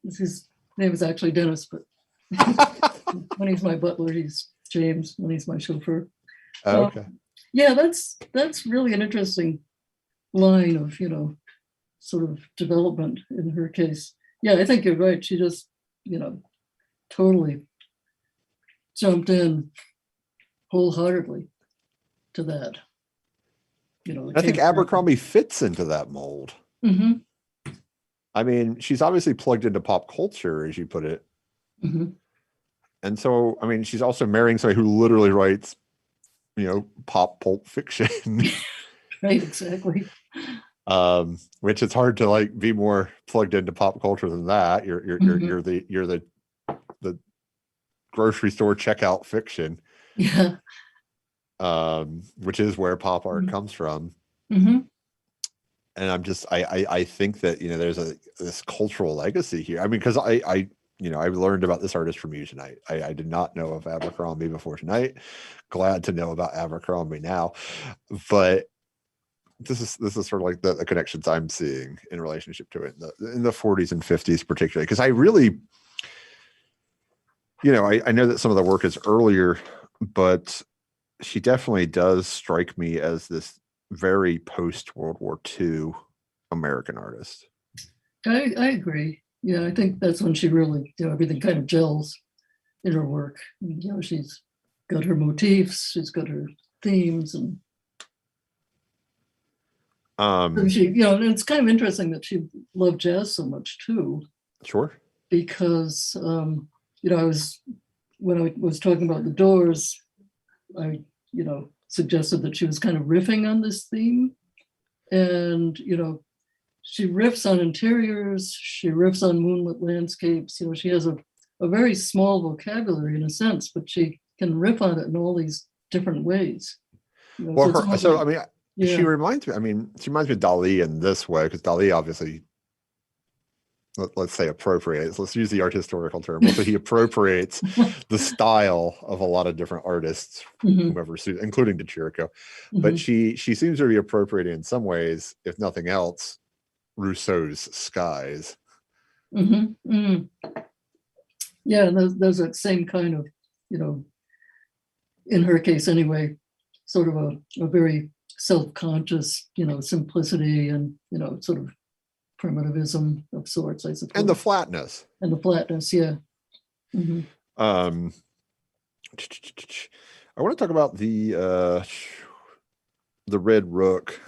His name is actually Dennis, but when he's my butler, he's James. When he's my chauffeur. Okay. Yeah, that's really an interesting line of sort of development in her case. Yeah, I think you're right. She just totally jumped in wholeheartedly to that. I think Abercrombie fits into that mold. I mean, she's obviously plugged into pop culture, as you put it. And so, I mean, she's also marrying somebody who literally writes, pop pulp fiction. Right, exactly. Which it's hard to like be more plugged into pop culture than that. You're the grocery store checkout fiction. Yeah. Which is where pop art comes from. And I think that there's this cultural legacy here. I mean, because I learned about this artist from you tonight. I did not know of Abercrombie before tonight. Glad to know about Abercrombie now. But this is sort of like the connections I'm seeing in relationship to it in the 40s and 50s, particularly, because I really, I know that some of the work is earlier, but she definitely does strike me as this very post World War II American artist. I agree. Yeah, I think that's when she really, everything kind of gels in her work. She's got her motifs, she's got her themes, and so she, and it's kind of interesting that she loved jazz so much too. Sure. Because when I was talking about the Doors, I suggested that she was kind of riffing on this theme, and she riffs on interiors, she riffs on moonlit landscapes. She has a very small vocabulary in a sense, but she can riff on it in all these different ways. She reminds me. She reminds me of Dali in this way, because Dali obviously, let's say, appropriates. Let's use the art historical term. So he appropriates the style of a lot of different artists, whomever, including De Chirico. But she seems to be appropriating in some ways, if nothing else, Rousseau's skies. Yeah, and there's that same kind of, in her case anyway, sort of a very self-conscious, simplicity and, sort of primitivism of sorts, I suppose. And the flatness. Yeah. I want to talk about the Red Rook.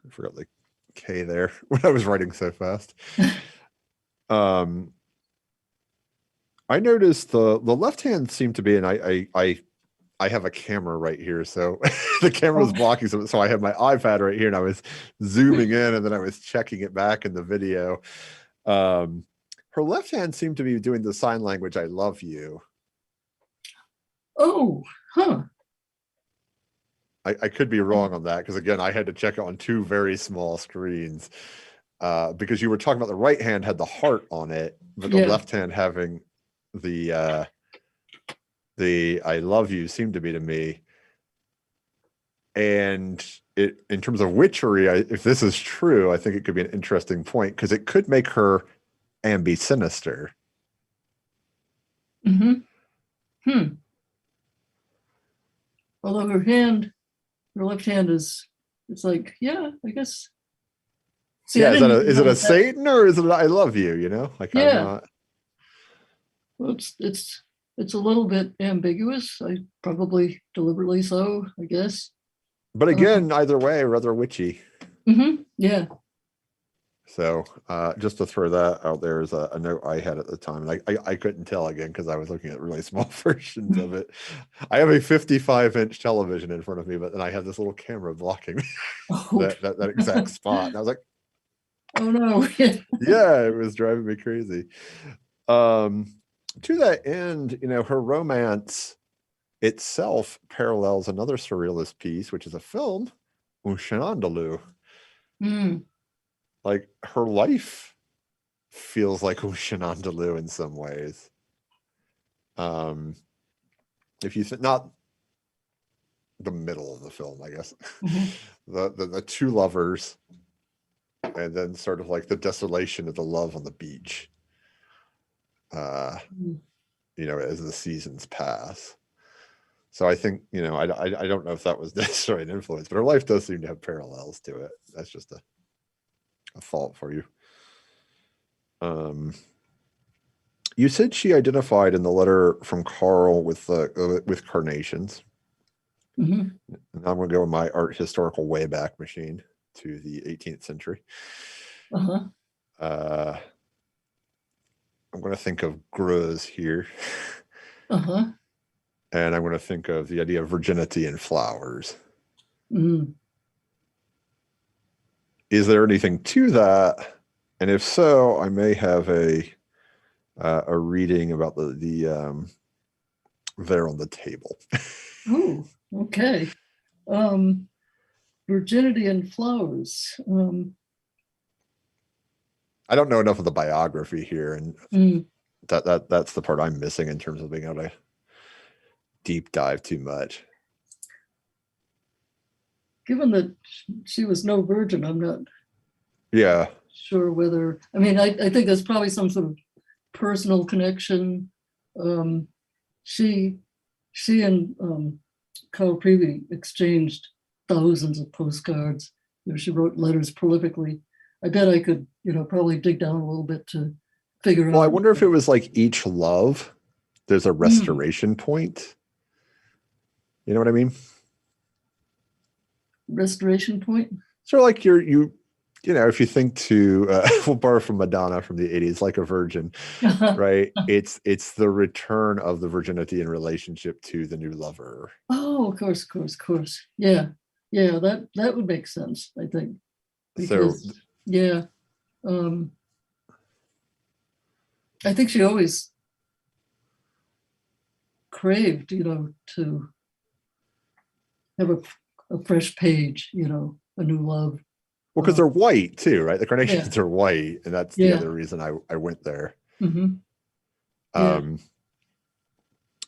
I forgot the K there when I was writing so fast. I noticed the left hand seemed to be, and I have a camera right here, so the camera was blocking something. So I have my iPad right here, and I was zooming in, and then I was checking it back in the video. Her left hand seemed to be doing the sign language, "I love you." Oh, huh. I could be wrong on that, because again, I had to check it on two very small screens, because you were talking about the right hand had the heart on it, but the left hand having the "I love you" seemed to be to me. And it, in terms of witchery, if this is true, I think it could be an interesting point, because it could make her ambisinister. Although her left hand it's like, I guess. See, is it a Satan, or is it an "I love you"? Like, yeah. I'm not... Well, it's a little bit ambiguous. I probably deliberately so, I guess. But again, either way, rather witchy. Yeah. So just to throw that out there as a note I had at the time. And I couldn't tell, again, because I was looking at really small versions of it. I have a 55-inch television in front of me, but then I have this little camera blocking that exact spot. And I was like, oh no. Yeah, it was driving me crazy. To that end, her romance itself parallels another surrealist piece, which is a film, Un Chien Andalou. Like, her life feels like Un Chien Andalou in some ways. If you think, not the middle of the film, I guess, the two lovers, and then sort of like the desolation of the love on the beach. As the seasons pass. So I think, I don't know if that was necessarily an influence, but her life does seem to have parallels to it. That's just a thought for you. You said she identified in the letter from Carl with carnations. And I'm going to go with my art historical wayback machine to the 18th century. I'm going to think of Greuze here. And I'm going to think of the idea of virginity in flowers. Is there anything to that? And if so, I may have a reading about the there on the table. Oh, okay. Virginity and flowers. I don't know enough of the biography here, and that's the part I'm missing in terms of being able to deep dive too much. given that she was no virgin, I'm not Yeah. sure whether, I mean, I think there's probably some sort of personal connection. She and Carl Prevey exchanged thousands of postcards. She wrote letters prolifically. I bet I could, probably dig down a little bit to figure out. Well, I wonder if it was like each love, there's a restoration point. You know what I mean? Restoration point? Sort of like if you think to, we'll borrow from Madonna from the 80s, like a virgin, right? It's the return of the virginity in relationship to the new lover. Oh, of course. Yeah. That would make sense, I think. Because, I think she always craved, to have a fresh page, a new love. Well, because they're white too, right? The carnations Yeah. are white, and that's the other reason I went there. Mm-hmm.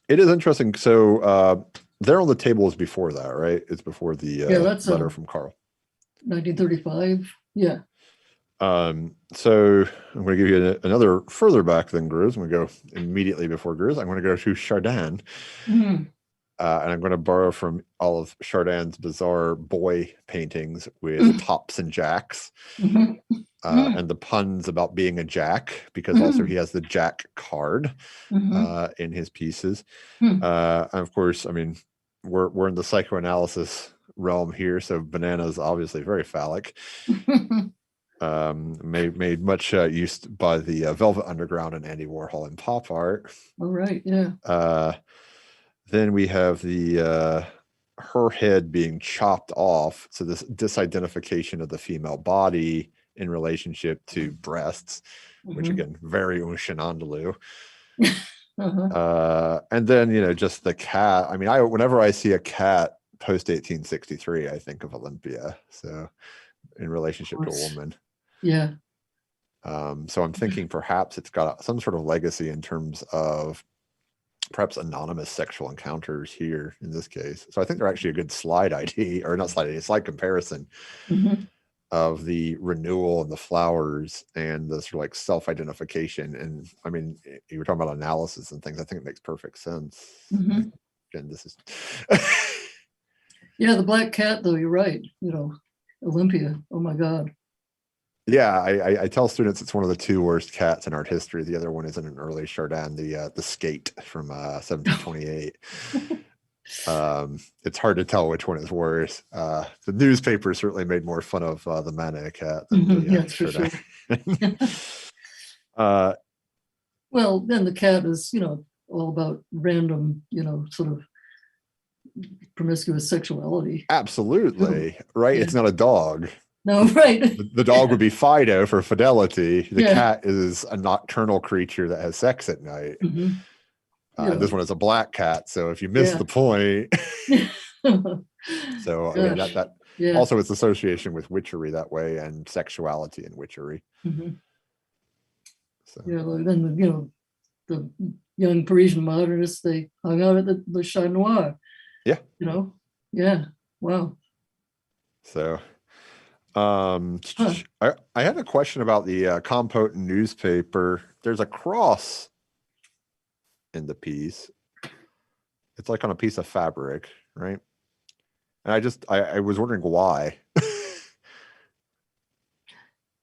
It is interesting. So there on the table is before that, right? It's before the letter from Carl. 1935. Yeah. So I'm going to give you another further back than Greuze. I'm going to go immediately before Greuze. I'm going to go to Chardin. Mm-hmm. And I'm going to borrow from all of Chardin's bizarre boy paintings with tops and jacks, and the puns about being a jack, because also he has the jack card in his pieces. And of course, I mean, we're in the psychoanalysis realm here, so banana is obviously very phallic. Made much use by the Velvet Underground and Andy Warhol in pop art. All right, yeah. Then we have her head being chopped off. So this disidentification of the female body in relationship to breasts, which again, very Unshinandalu. And then, just the cat. I mean, whenever I see a cat post 1863, I think of Olympia. So in relationship to a woman. Yeah. So I'm thinking perhaps it's got some sort of legacy in terms of perhaps anonymous sexual encounters here in this case. So I think they're actually a good slide ID, or not slide ID, slide comparison of the renewal and the flowers and the sort of like self-identification. And I mean, you were talking about analysis and things. I think it makes perfect sense. Again, this is yeah, the black cat though, you're right. Olympia. Oh my God. Yeah, I tell students it's one of the two worst cats in art history. The other one is in an early Chardin, the skate from 1728. It's hard to tell which one is worse. The newspaper certainly made more fun of the Manet cat than the Chardin. Sure. Well, then the cat is, all about random, sort of promiscuous sexuality. Absolutely, right? Yeah. It's not a dog. No, right. The dog would be Fido for fidelity. The cat is a nocturnal creature that has sex at night. This one is a black cat, so if you miss the point. So I mean, that also its association with witchery that way, and sexuality and witchery. So. Yeah, then the young Parisian modernists, they hung out at the Chat Noir. Yeah. Yeah. Wow. So I had a question about the Compote newspaper. There's a cross in the piece. It's like on a piece of fabric, right? And I was wondering why.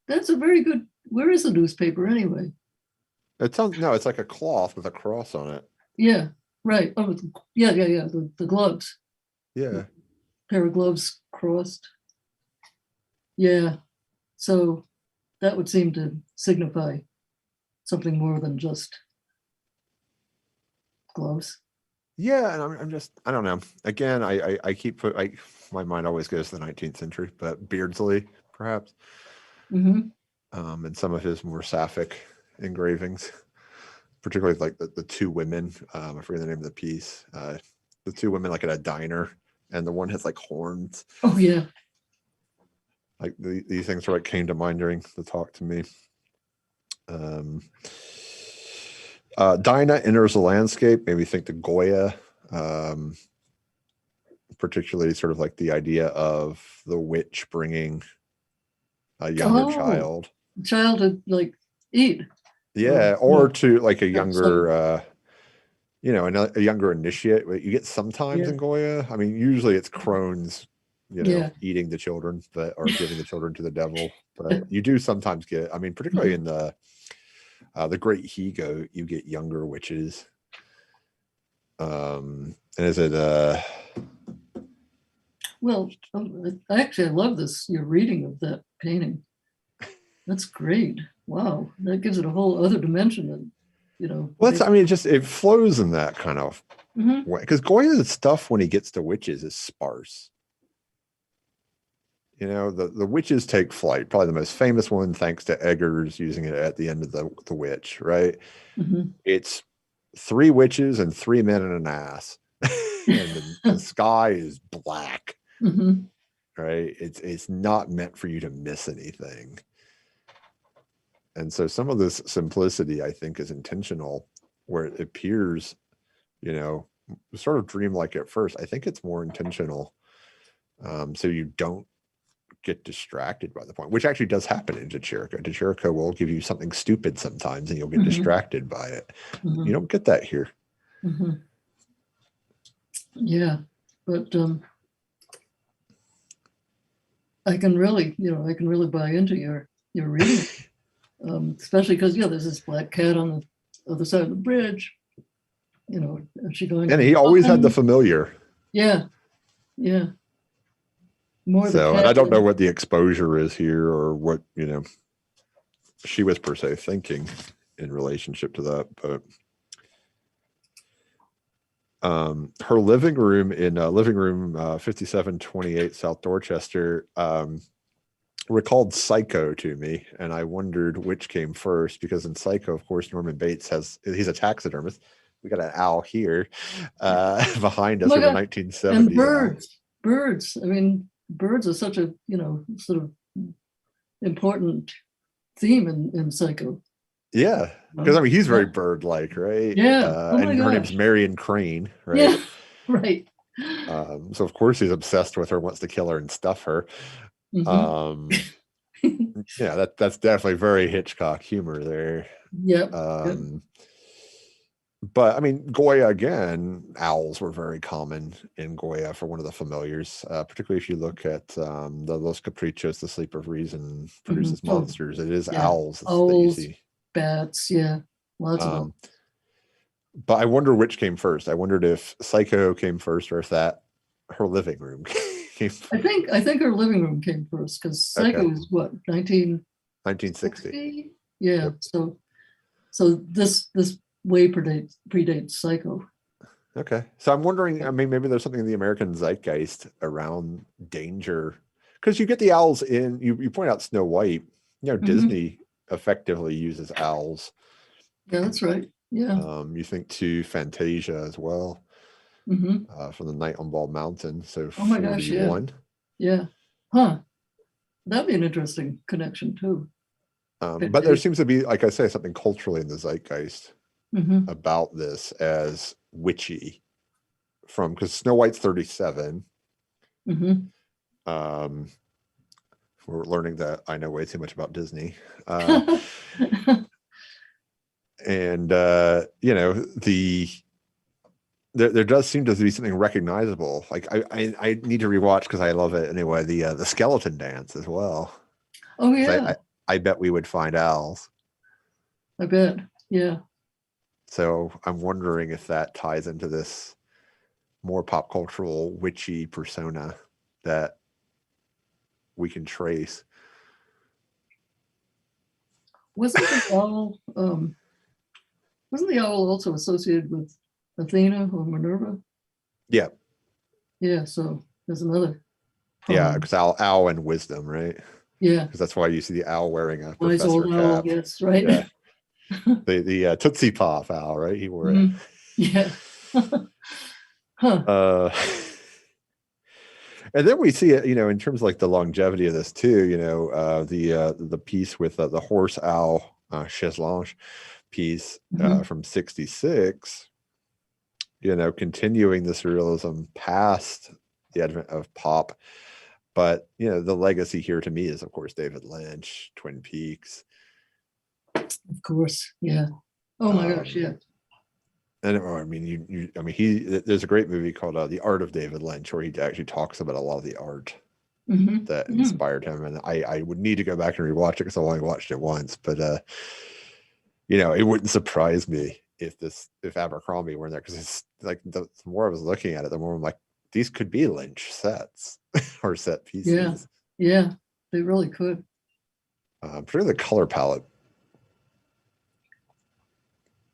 That's a very good. Where is the newspaper anyway? It's like a cloth with a cross on it. Yeah, right. Oh, yeah. The gloves. Yeah. Pair of gloves crossed. Yeah, so that would seem to signify something more than just gloves. Yeah, and I don't know. Again, I keep my mind always goes to the 19th century, but Beardsley perhaps, and some of his more sapphic engravings, particularly like the two women. I forget the name of the piece. The two women like at a diner, and the one has like horns. Oh yeah. Like these things sort of came to mind during the talk to me. Dinah enters the landscape, maybe think to Goya. particularly sort of like the idea of the witch bringing a younger child. Child to like eat. Yeah, or to like a younger, you know, a younger initiate. You get sometimes in Goya. I mean, usually it's crones, you know, eating the children, or giving the children to the devil. But you do sometimes get. I mean, particularly in the Great He-Goat, you get younger witches. And is it? Well, actually, I love this. Your reading of that painting. That's great. Wow, that gives it a whole other dimension. Than, you know. Well, I mean, it flows in that kind of way, because Goya's stuff when he gets to witches is sparse. You know, the witches take flight. Probably the most famous one, thanks to Eggers using it at the end of the Witch, right? It's 3 witches and 3 men and an ass, and the sky is black. Right? It's not meant for you to miss anything. And so some of this simplicity, I think, is intentional, where it appears, you know, sort of dreamlike at first. I think it's more intentional, so you don't get distracted by the point, which actually does happen in Chirico. Chirico will give you something stupid sometimes, and you'll get distracted by it. You don't get that here. Yeah, but I can really buy into your reading. Especially because there's this black cat on the other side of the bridge, you know, and she going. And he always had the familiar. Yeah. More so, and I don't know what the exposure is here, or what, you know, she was per se thinking in relationship to that, but her living room in living room 5728 South Dorchester recalled Psycho to me, and I wondered which came first, because in Psycho, of course, Norman Bates he's a taxidermist. We got an owl here behind us from the 1970s. And birds. I mean, birds are such a, you know, sort of important theme in Psycho. Yeah, because I mean, he's very bird-like, right? Yeah. And her name's Marion Crane, right? Yeah, right. So of course he's obsessed with her, wants to kill her and stuff her. Yeah, that's definitely very Hitchcock humor there. Yep. But I mean, Goya, again, owls were very common in Goya for one of the familiars, particularly if you look at the Los Caprichos, the Sleep of Reason produces monsters. It is owls that you see. Bats, lots of them. But I wonder which came first. I wondered if Psycho came first, or if that her living room came first. I think her living room came first, because Psycho was what, 1960? Yeah. Yep. So this way predates Psycho. Okay, so I'm wondering. I mean, maybe there's something in the American zeitgeist around danger, because you get the owls in. You point out Snow White. You know, Disney effectively uses owls. Yeah, that's right. Yeah. You think to Fantasia as well, from The Night on Bald Mountain. So oh my gosh, yeah. Huh. That'd be an interesting connection too. But there seems to be, like I say, something culturally in the zeitgeist about this as witchy, because Snow White's 37. We're learning that I know way too much about Disney. And you know, there does seem to be something recognizable. Like I need to rewatch, because I love it anyway, the skeleton dance as well. Oh yeah. I bet we would find owls. I bet. Yeah. So I'm wondering if that ties into this more pop cultural witchy persona that we can trace. Wasn't the owl also associated with Athena or Minerva? Yeah. Yeah, so there's another. Yeah, because owl and wisdom, right? Yeah. Because that's why you see the owl wearing a Wise professor old cap. owl, yes, right. Yeah. the Tootsie Pop owl, right? He wore it. Yeah. Huh. And then we see it, you know, in terms of like the longevity of this too. You know, the piece with the horse owl Chaiselange piece from '66. You know, continuing this realism past the advent of pop. But the legacy here to me is, of course, David Lynch, Twin Peaks. Of course, yeah. Oh my gosh, yeah. And I mean, there's a great movie called The Art of David Lynch, where he actually talks about a lot of the art that inspired him. And I would need to go back and rewatch it because I only watched it once. But it wouldn't surprise me if Abercrombie were in there, because it's like the more I was looking at it, the more I'm like, these could be Lynch sets or set pieces. Yeah, they really could. Particularly the color palette.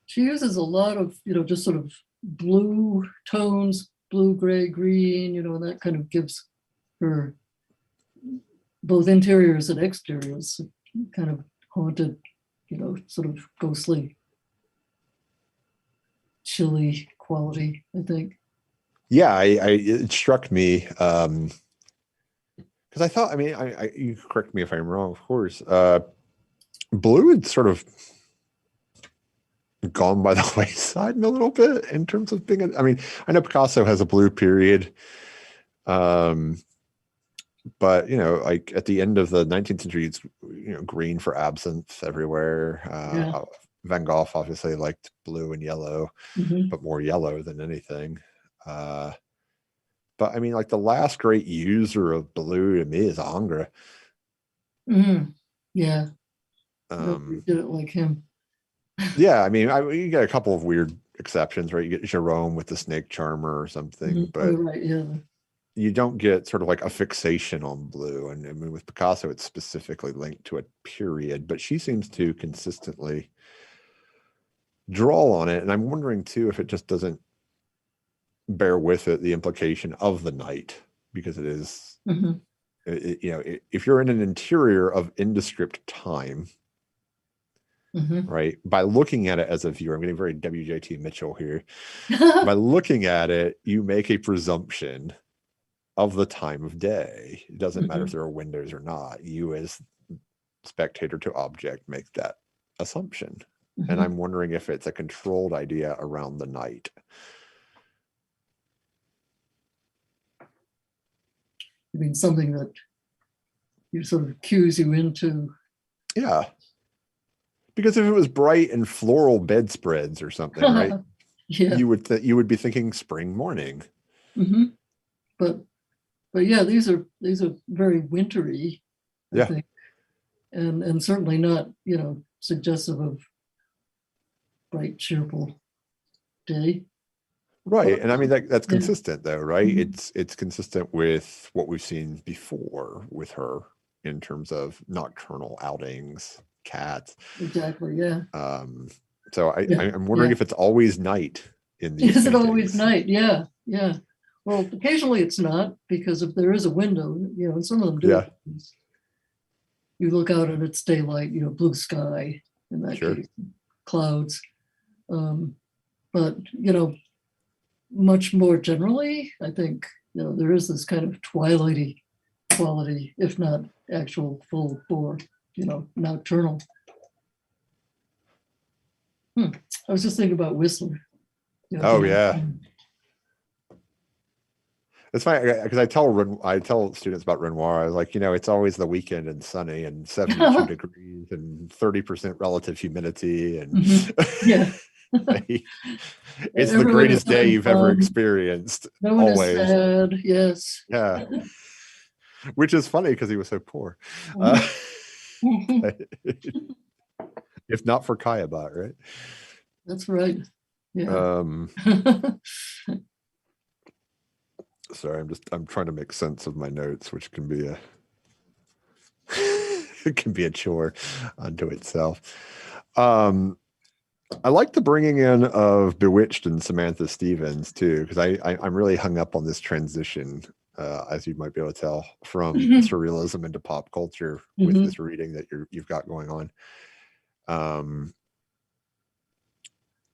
She uses a lot of, just sort of blue tones, blue, gray, green, and that kind of gives her both interiors and exteriors kind of haunted, sort of ghostly, chilly quality, I think. Yeah, it struck me because I thought, you correct me if I'm wrong, of course. Blue had sort of gone by the wayside a little bit in terms of being. I know Picasso has a blue period, but like at the end of the 19th century, it's green for absinthe everywhere. Van Gogh obviously liked blue and yellow, but more yellow than anything. But like the last great user of blue to me is Ingres. Yeah. Nobody did it like him. Yeah, you get a couple of weird exceptions, right? You get Jerome with the snake charmer or something, but right, yeah. You don't get sort of like a fixation on blue. And with Picasso, it's specifically linked to a period, but she seems to consistently draw on it. And I'm wondering too if it just doesn't bear with it the implication of the night, because it is, if you're in an interior of indescript time, right, by looking at it as a viewer, I'm getting very WJT Mitchell here. By looking at it, you make a presumption of the time of day. It doesn't matter if there are windows or not. You as spectator to object make that assumption. And I'm wondering if it's a controlled idea around the night. Something that you sort of cues you into. Yeah. Because if it was bright and floral bedspreads or something, right? Yeah. You would be thinking spring morning. But yeah, these are very wintry, I think. And certainly not, suggestive of bright, cheerful day. Right. And that's consistent though, right? It's consistent with what we've seen before with her in terms of nocturnal outings, cats. Exactly, yeah. So I'm wondering if it's always night in these Is paintings. it always night? Yeah. Well, occasionally it's not, because if there is a window, and some of them do. Yeah. You look out and it's daylight, blue sky in that case, clouds. But, much more generally, I think, there is this kind of twilighty quality, if not actual full bore, nocturnal. I was just thinking about Whistler. Yeah. It's funny because I tell students about Renoir. I was like, it's always the weekend and sunny and 72 degrees and 30% relative humidity, and it's the greatest day you've ever experienced. No one always. Is sad. Yes. Yeah. Which is funny because he was so poor. If not for Kayabat, right? That's right. Yeah. Sorry, I'm trying to make sense of my notes, which can be a chore unto itself. I like the bringing in of Bewitched and Samantha Stevens too, because I'm really hung up on this transition, as you might be able to tell, from surrealism into pop culture with this reading that you've got going on.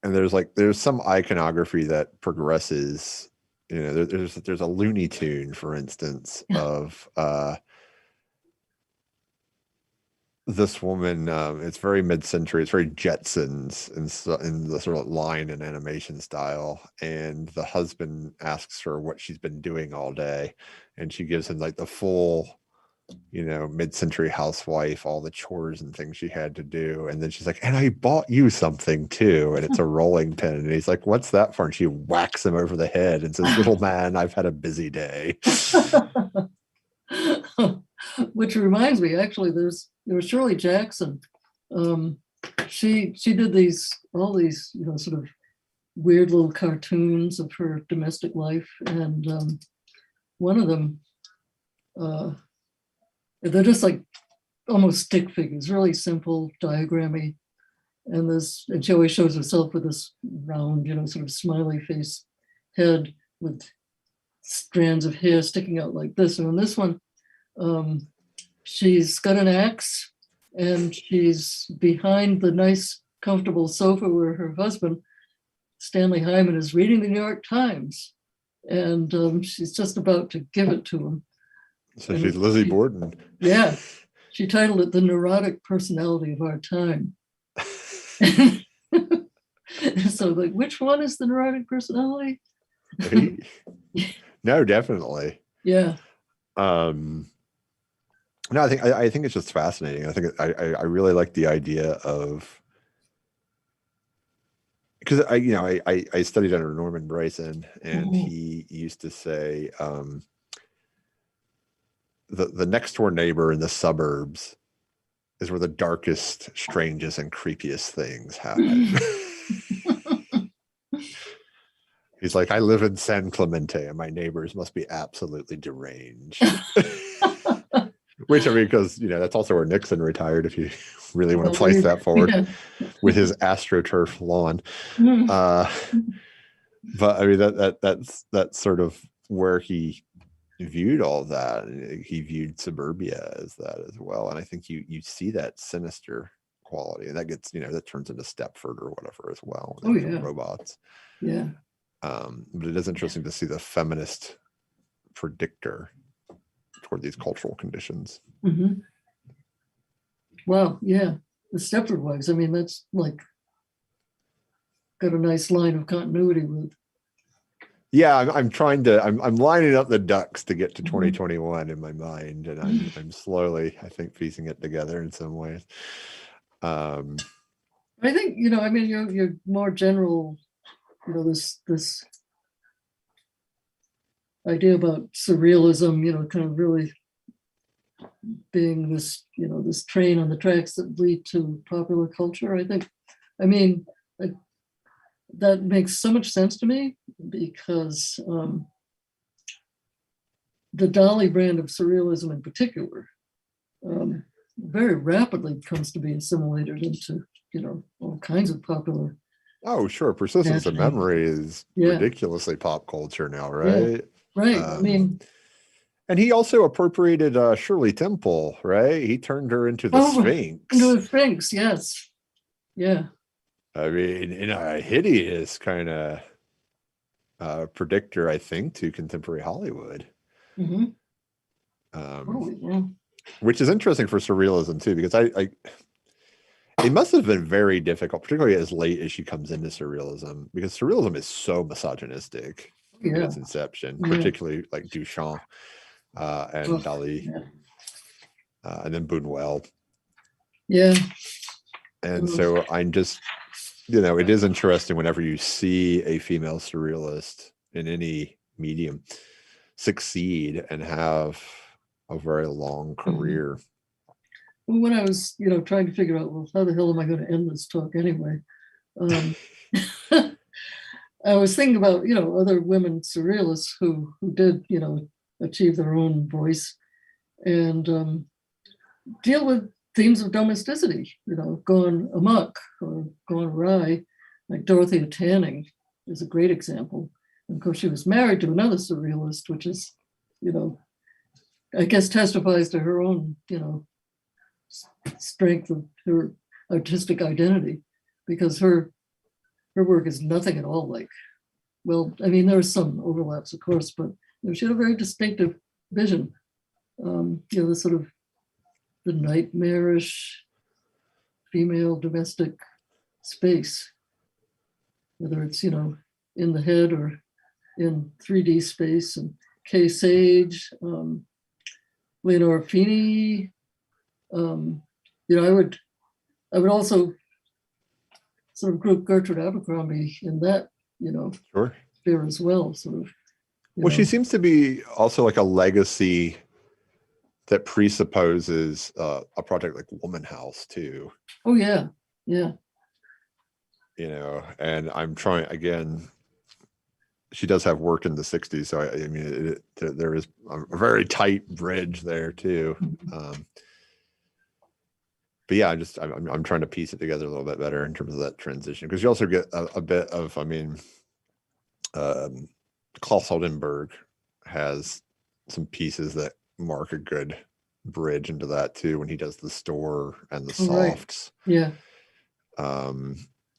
And there's some iconography that progresses. There's a Looney Tune, for instance, of this woman, it's very mid-century, it's very Jetsons in the sort of line and animation style, and the husband asks her what she's been doing all day, and she gives him like the full, mid-century housewife, all the chores and things she had to do, and then she's like, and I bought you something too, and it's a rolling pin, and he's like, what's that for? And she whacks him over the head and says, little man, I've had a busy day. Which reminds me, actually, there was Shirley Jackson. She did all these sort of weird little cartoons of her domestic life, and one of them, they're just like almost stick figures, really simple, diagrammy, and she always shows herself with this round, sort of smiley face head with strands of hair sticking out like this. And in this one, she's got an axe and she's behind the nice comfortable sofa where her husband, Stanley Hyman, is reading the New York Times, and she's just about to give it to him. So she's Lizzie Borden. Yeah, she titled it The Neurotic Personality of Our Time. So like, which one is the neurotic personality? No, definitely. Yeah. No, I think it's just fascinating. I think I really like the idea of, because I studied under Norman Bryson, and he used to say the next door neighbor in the suburbs is where the darkest, strangest, and creepiest things happen. He's like, I live in San Clemente, and my neighbors must be absolutely deranged. Which, I mean, because that's also where Nixon retired, if you really want to place that forward, with his AstroTurf lawn. But I mean, that's sort of where he viewed all that. He viewed suburbia as that as well, and I think you see that sinister quality, and that gets that turns into Stepford or whatever as well. Robots. Yeah. But it is interesting to see the feminist predictor toward these cultural conditions. Mm-hmm. Well, yeah, the Stepford wives. I mean, that's like got a nice line of continuity with. Yeah, I'm trying to. I'm lining up the ducks to get to 2021 in my mind, and I'm slowly, I think, piecing it together in some ways. I think I mean, you're more general. This idea about surrealism, kind of really being this, this train on the tracks that lead to popular culture. I mean, that makes so much sense to me, because the Dolly brand of surrealism in particular very rapidly comes to be assimilated into, all kinds of popular. Oh, sure. Persistence of memory is ridiculously pop culture now, right? Yeah. Right. I mean, and he also appropriated Shirley Temple, right? He turned her into the Sphinx. Into the Sphinx, yes. Yeah. I mean, in a hideous kind of predictor, I think, to contemporary Hollywood. Mm-hmm. Which is interesting for surrealism too, because it must have been very difficult, particularly as late as she comes into surrealism, because surrealism is so misogynistic in its inception, particularly like Duchamp and Dali, and then Buñuel. Yeah. And so I'm just, it is interesting whenever you see a female surrealist in any medium succeed and have a very long career. Well, when I was, trying to figure out, well, how the hell am I going to end this talk anyway? I was thinking about, other women surrealists who did, achieve their own voice and deal with themes of domesticity, gone amok or gone awry. Like Dorothea Tanning is a great example. And of course, she was married to another surrealist, which is, I guess testifies to her own, strength of her artistic identity, because her work is nothing at all like, well, I mean, there are some overlaps, of course, but she had a very distinctive vision. The sort of the nightmarish female domestic space, whether it's, in the head or in 3D space. And Kay Sage, Leonora Feeney, I would also sort of group Gertrude Abercrombie in that, Sure. sphere as well, sort of. Well, she seems to be also like a legacy that presupposes a project like Woman House too. Oh yeah, yeah. And I'm trying again. She does have work in the 60s, so I mean, there is a very tight bridge there too. But yeah, I'm trying to piece it together a little bit better in terms of that transition, because you also get a bit of, Klaus Oldenburg has some pieces that mark a good bridge into that too, when he does the store and the softs. Right. Yeah.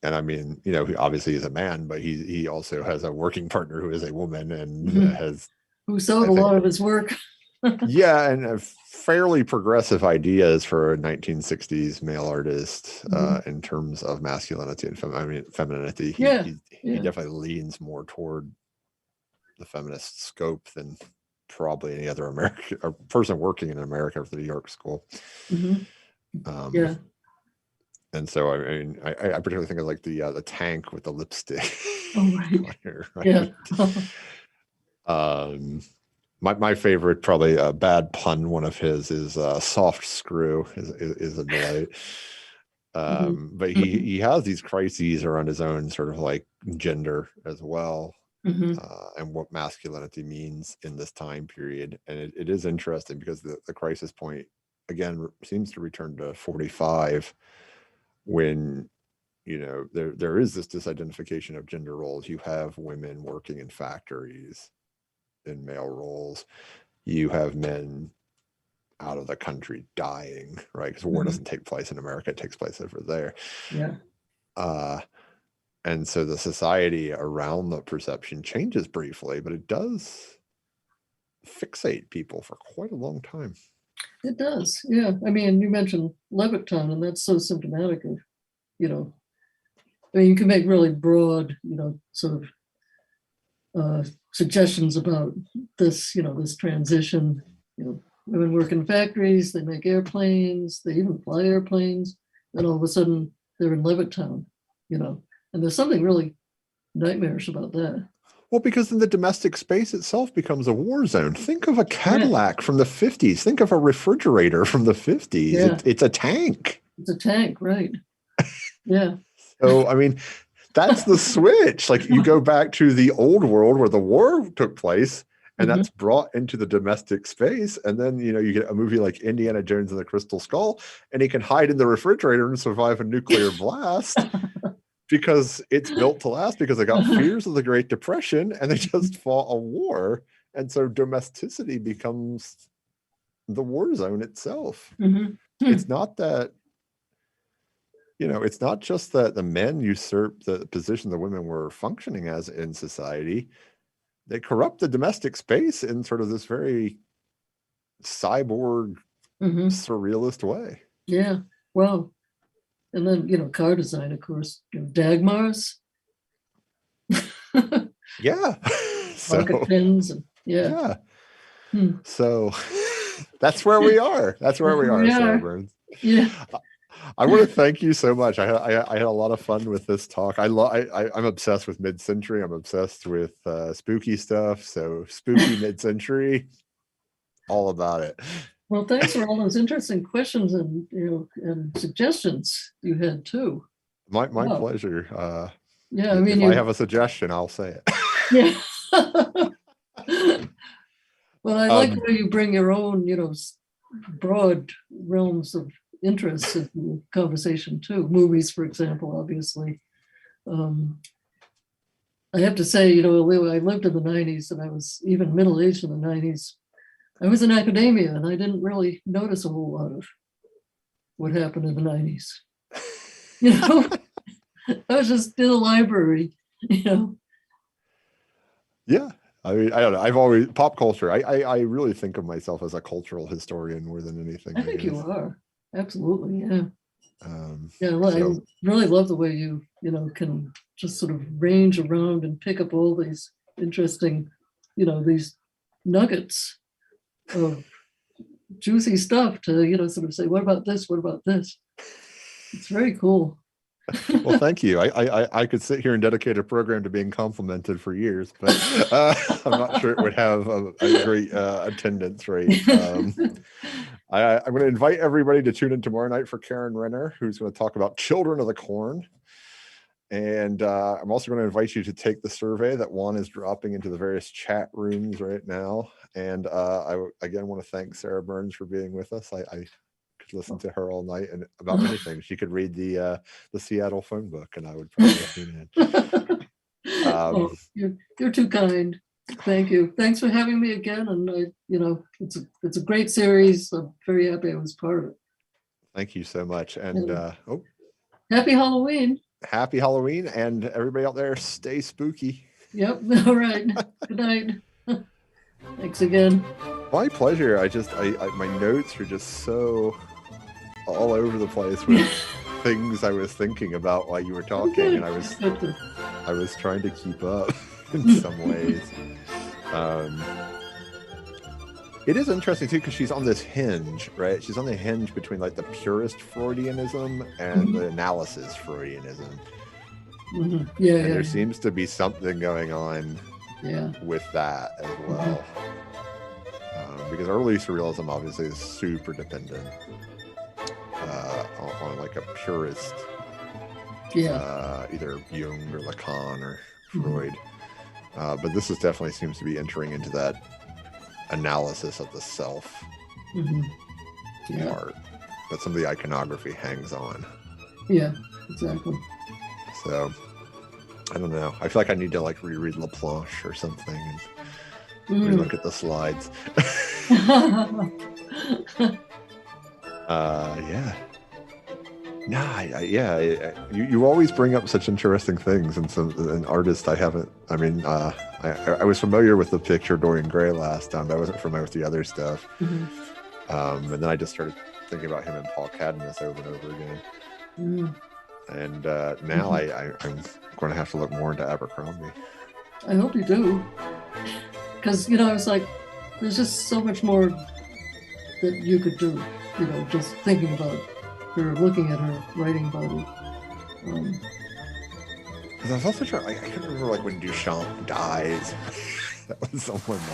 And I mean, he obviously is a man, but he also has a working partner who is a woman and who sold a lot of his work. Yeah, and fairly progressive ideas for a 1960s male artist in terms of masculinity and femininity. He definitely leans more toward the feminist scope than probably any other American or person working in America for the New York School. Yeah. And so I particularly think of like the tank with the lipstick. Oh right. Yeah. My favorite, probably a bad pun, one of his is soft screw is a delight. But he has these crises around his own sort of like gender as well, and what masculinity means in this time period. And it is interesting because the crisis point again seems to return to 45, when there is this disidentification of gender roles. You have women working in factories in male roles. You have men out of the country dying, right? Because war doesn't take place in America, it takes place over there. Yeah. And so the society around the perception changes briefly, but it does fixate people for quite a long time. It does. Yeah. I mean, you mentioned Levittown, and that's so symptomatic of, you can make really broad, sort of suggestions about this, this transition. Women work in factories, they make airplanes, they even fly airplanes, and all of a sudden they're in Levittown, and there's something really nightmarish about that. Well, because then the domestic space itself becomes a war zone. Think of a Cadillac from the 50s. Think of a refrigerator from the 50s. Yeah. It's a tank. It's a tank, right? Yeah. So, I mean, that's the switch. Like, you go back to the old world where the war took place, and that's brought into the domestic space. And then, you get a movie like Indiana Jones and the Crystal Skull, and he can hide in the refrigerator and survive a nuclear blast. Because it's built to last, because they got fears of the Great Depression and they just fought a war. And so domesticity becomes the war zone itself. It's not that, it's not just that the men usurp the position the women were functioning as in society. They corrupt the domestic space in sort of this very cyborg, surrealist way. Yeah. Well, and then, car design, of course, Dagmars. Yeah. Pocket pins. And, yeah. So that's where we are. That's where we are, Sarah Burns. Yeah. I want to thank you so much. I had a lot of fun with this talk. I'm obsessed with mid-century. I'm obsessed with spooky stuff. So spooky mid-century, all about it. Well, thanks for all those interesting questions and and suggestions you had too. My pleasure. Yeah, if I have a suggestion, I'll say it. Yeah. Well, I like how you bring your own, broad realms of interest in the conversation too. Movies, for example, obviously. I have to say, I lived in the 90s, and I was even middle-aged in the 90s. I was in academia, and I didn't really notice a whole lot of what happened in the 90s. I was just in a library, Yeah. I mean, I don't know. I've always pop culture. I really think of myself as a cultural historian more than anything. I think you are. Absolutely, yeah. Yeah, well, So, I really love the way you can just sort of range around and pick up all these interesting, these nuggets of juicy stuff to, sort of say, what about this? What about this? It's very cool. well, thank you. I could sit here and dedicate a program to being complimented for years, but I'm not sure it would have a great attendance rate. I'm going to invite everybody to tune in tomorrow night for Karen Renner, who's going to talk about Children of the Corn. And I'm also going to invite you to take the survey that Juan is dropping into the various chat rooms right now. And I again want to thank Sarah Burns for being with us. I could listen to her all night and about anything. She could read the Seattle phone book, and I would probably tune in. You're too kind. Thank you. Thanks for having me again. And it's a great series. I'm very happy I was part of it. Thank you so much. And happy Halloween. Happy Halloween, and everybody out there, stay spooky. Yep. All right. Good night. Thanks again. My pleasure. I my notes are just so all over the place with things I was thinking about while you were talking, and I was trying to keep up in some ways. It is interesting too, because she's on this hinge, right? She's on the hinge between like the purist Freudianism and the analysis Freudianism. Mm-hmm. Yeah, and there seems to be something going on with that as well. Because early surrealism obviously is super dependent on like a purist, either Jung or Lacan or Freud. But this definitely seems to be entering into that analysis of the self part that some of the iconography hangs on. Yeah, exactly. So I don't know. I feel like I need to like reread Laplanche or something and relook at the slides. You always bring up such interesting things, and an artist I haven't. I mean, I was familiar with the picture Dorian Gray last time, but I wasn't familiar with the other stuff. And then I just started thinking about him and Paul Cadmus over and over again. And now I'm going to have to look more into Abercrombie. I hope you do, because I was like, there's just so much more that you could do. Just thinking about her, looking at her, writing about it. Because I was also trying. I can't remember like when Duchamp dies. That was on my mind.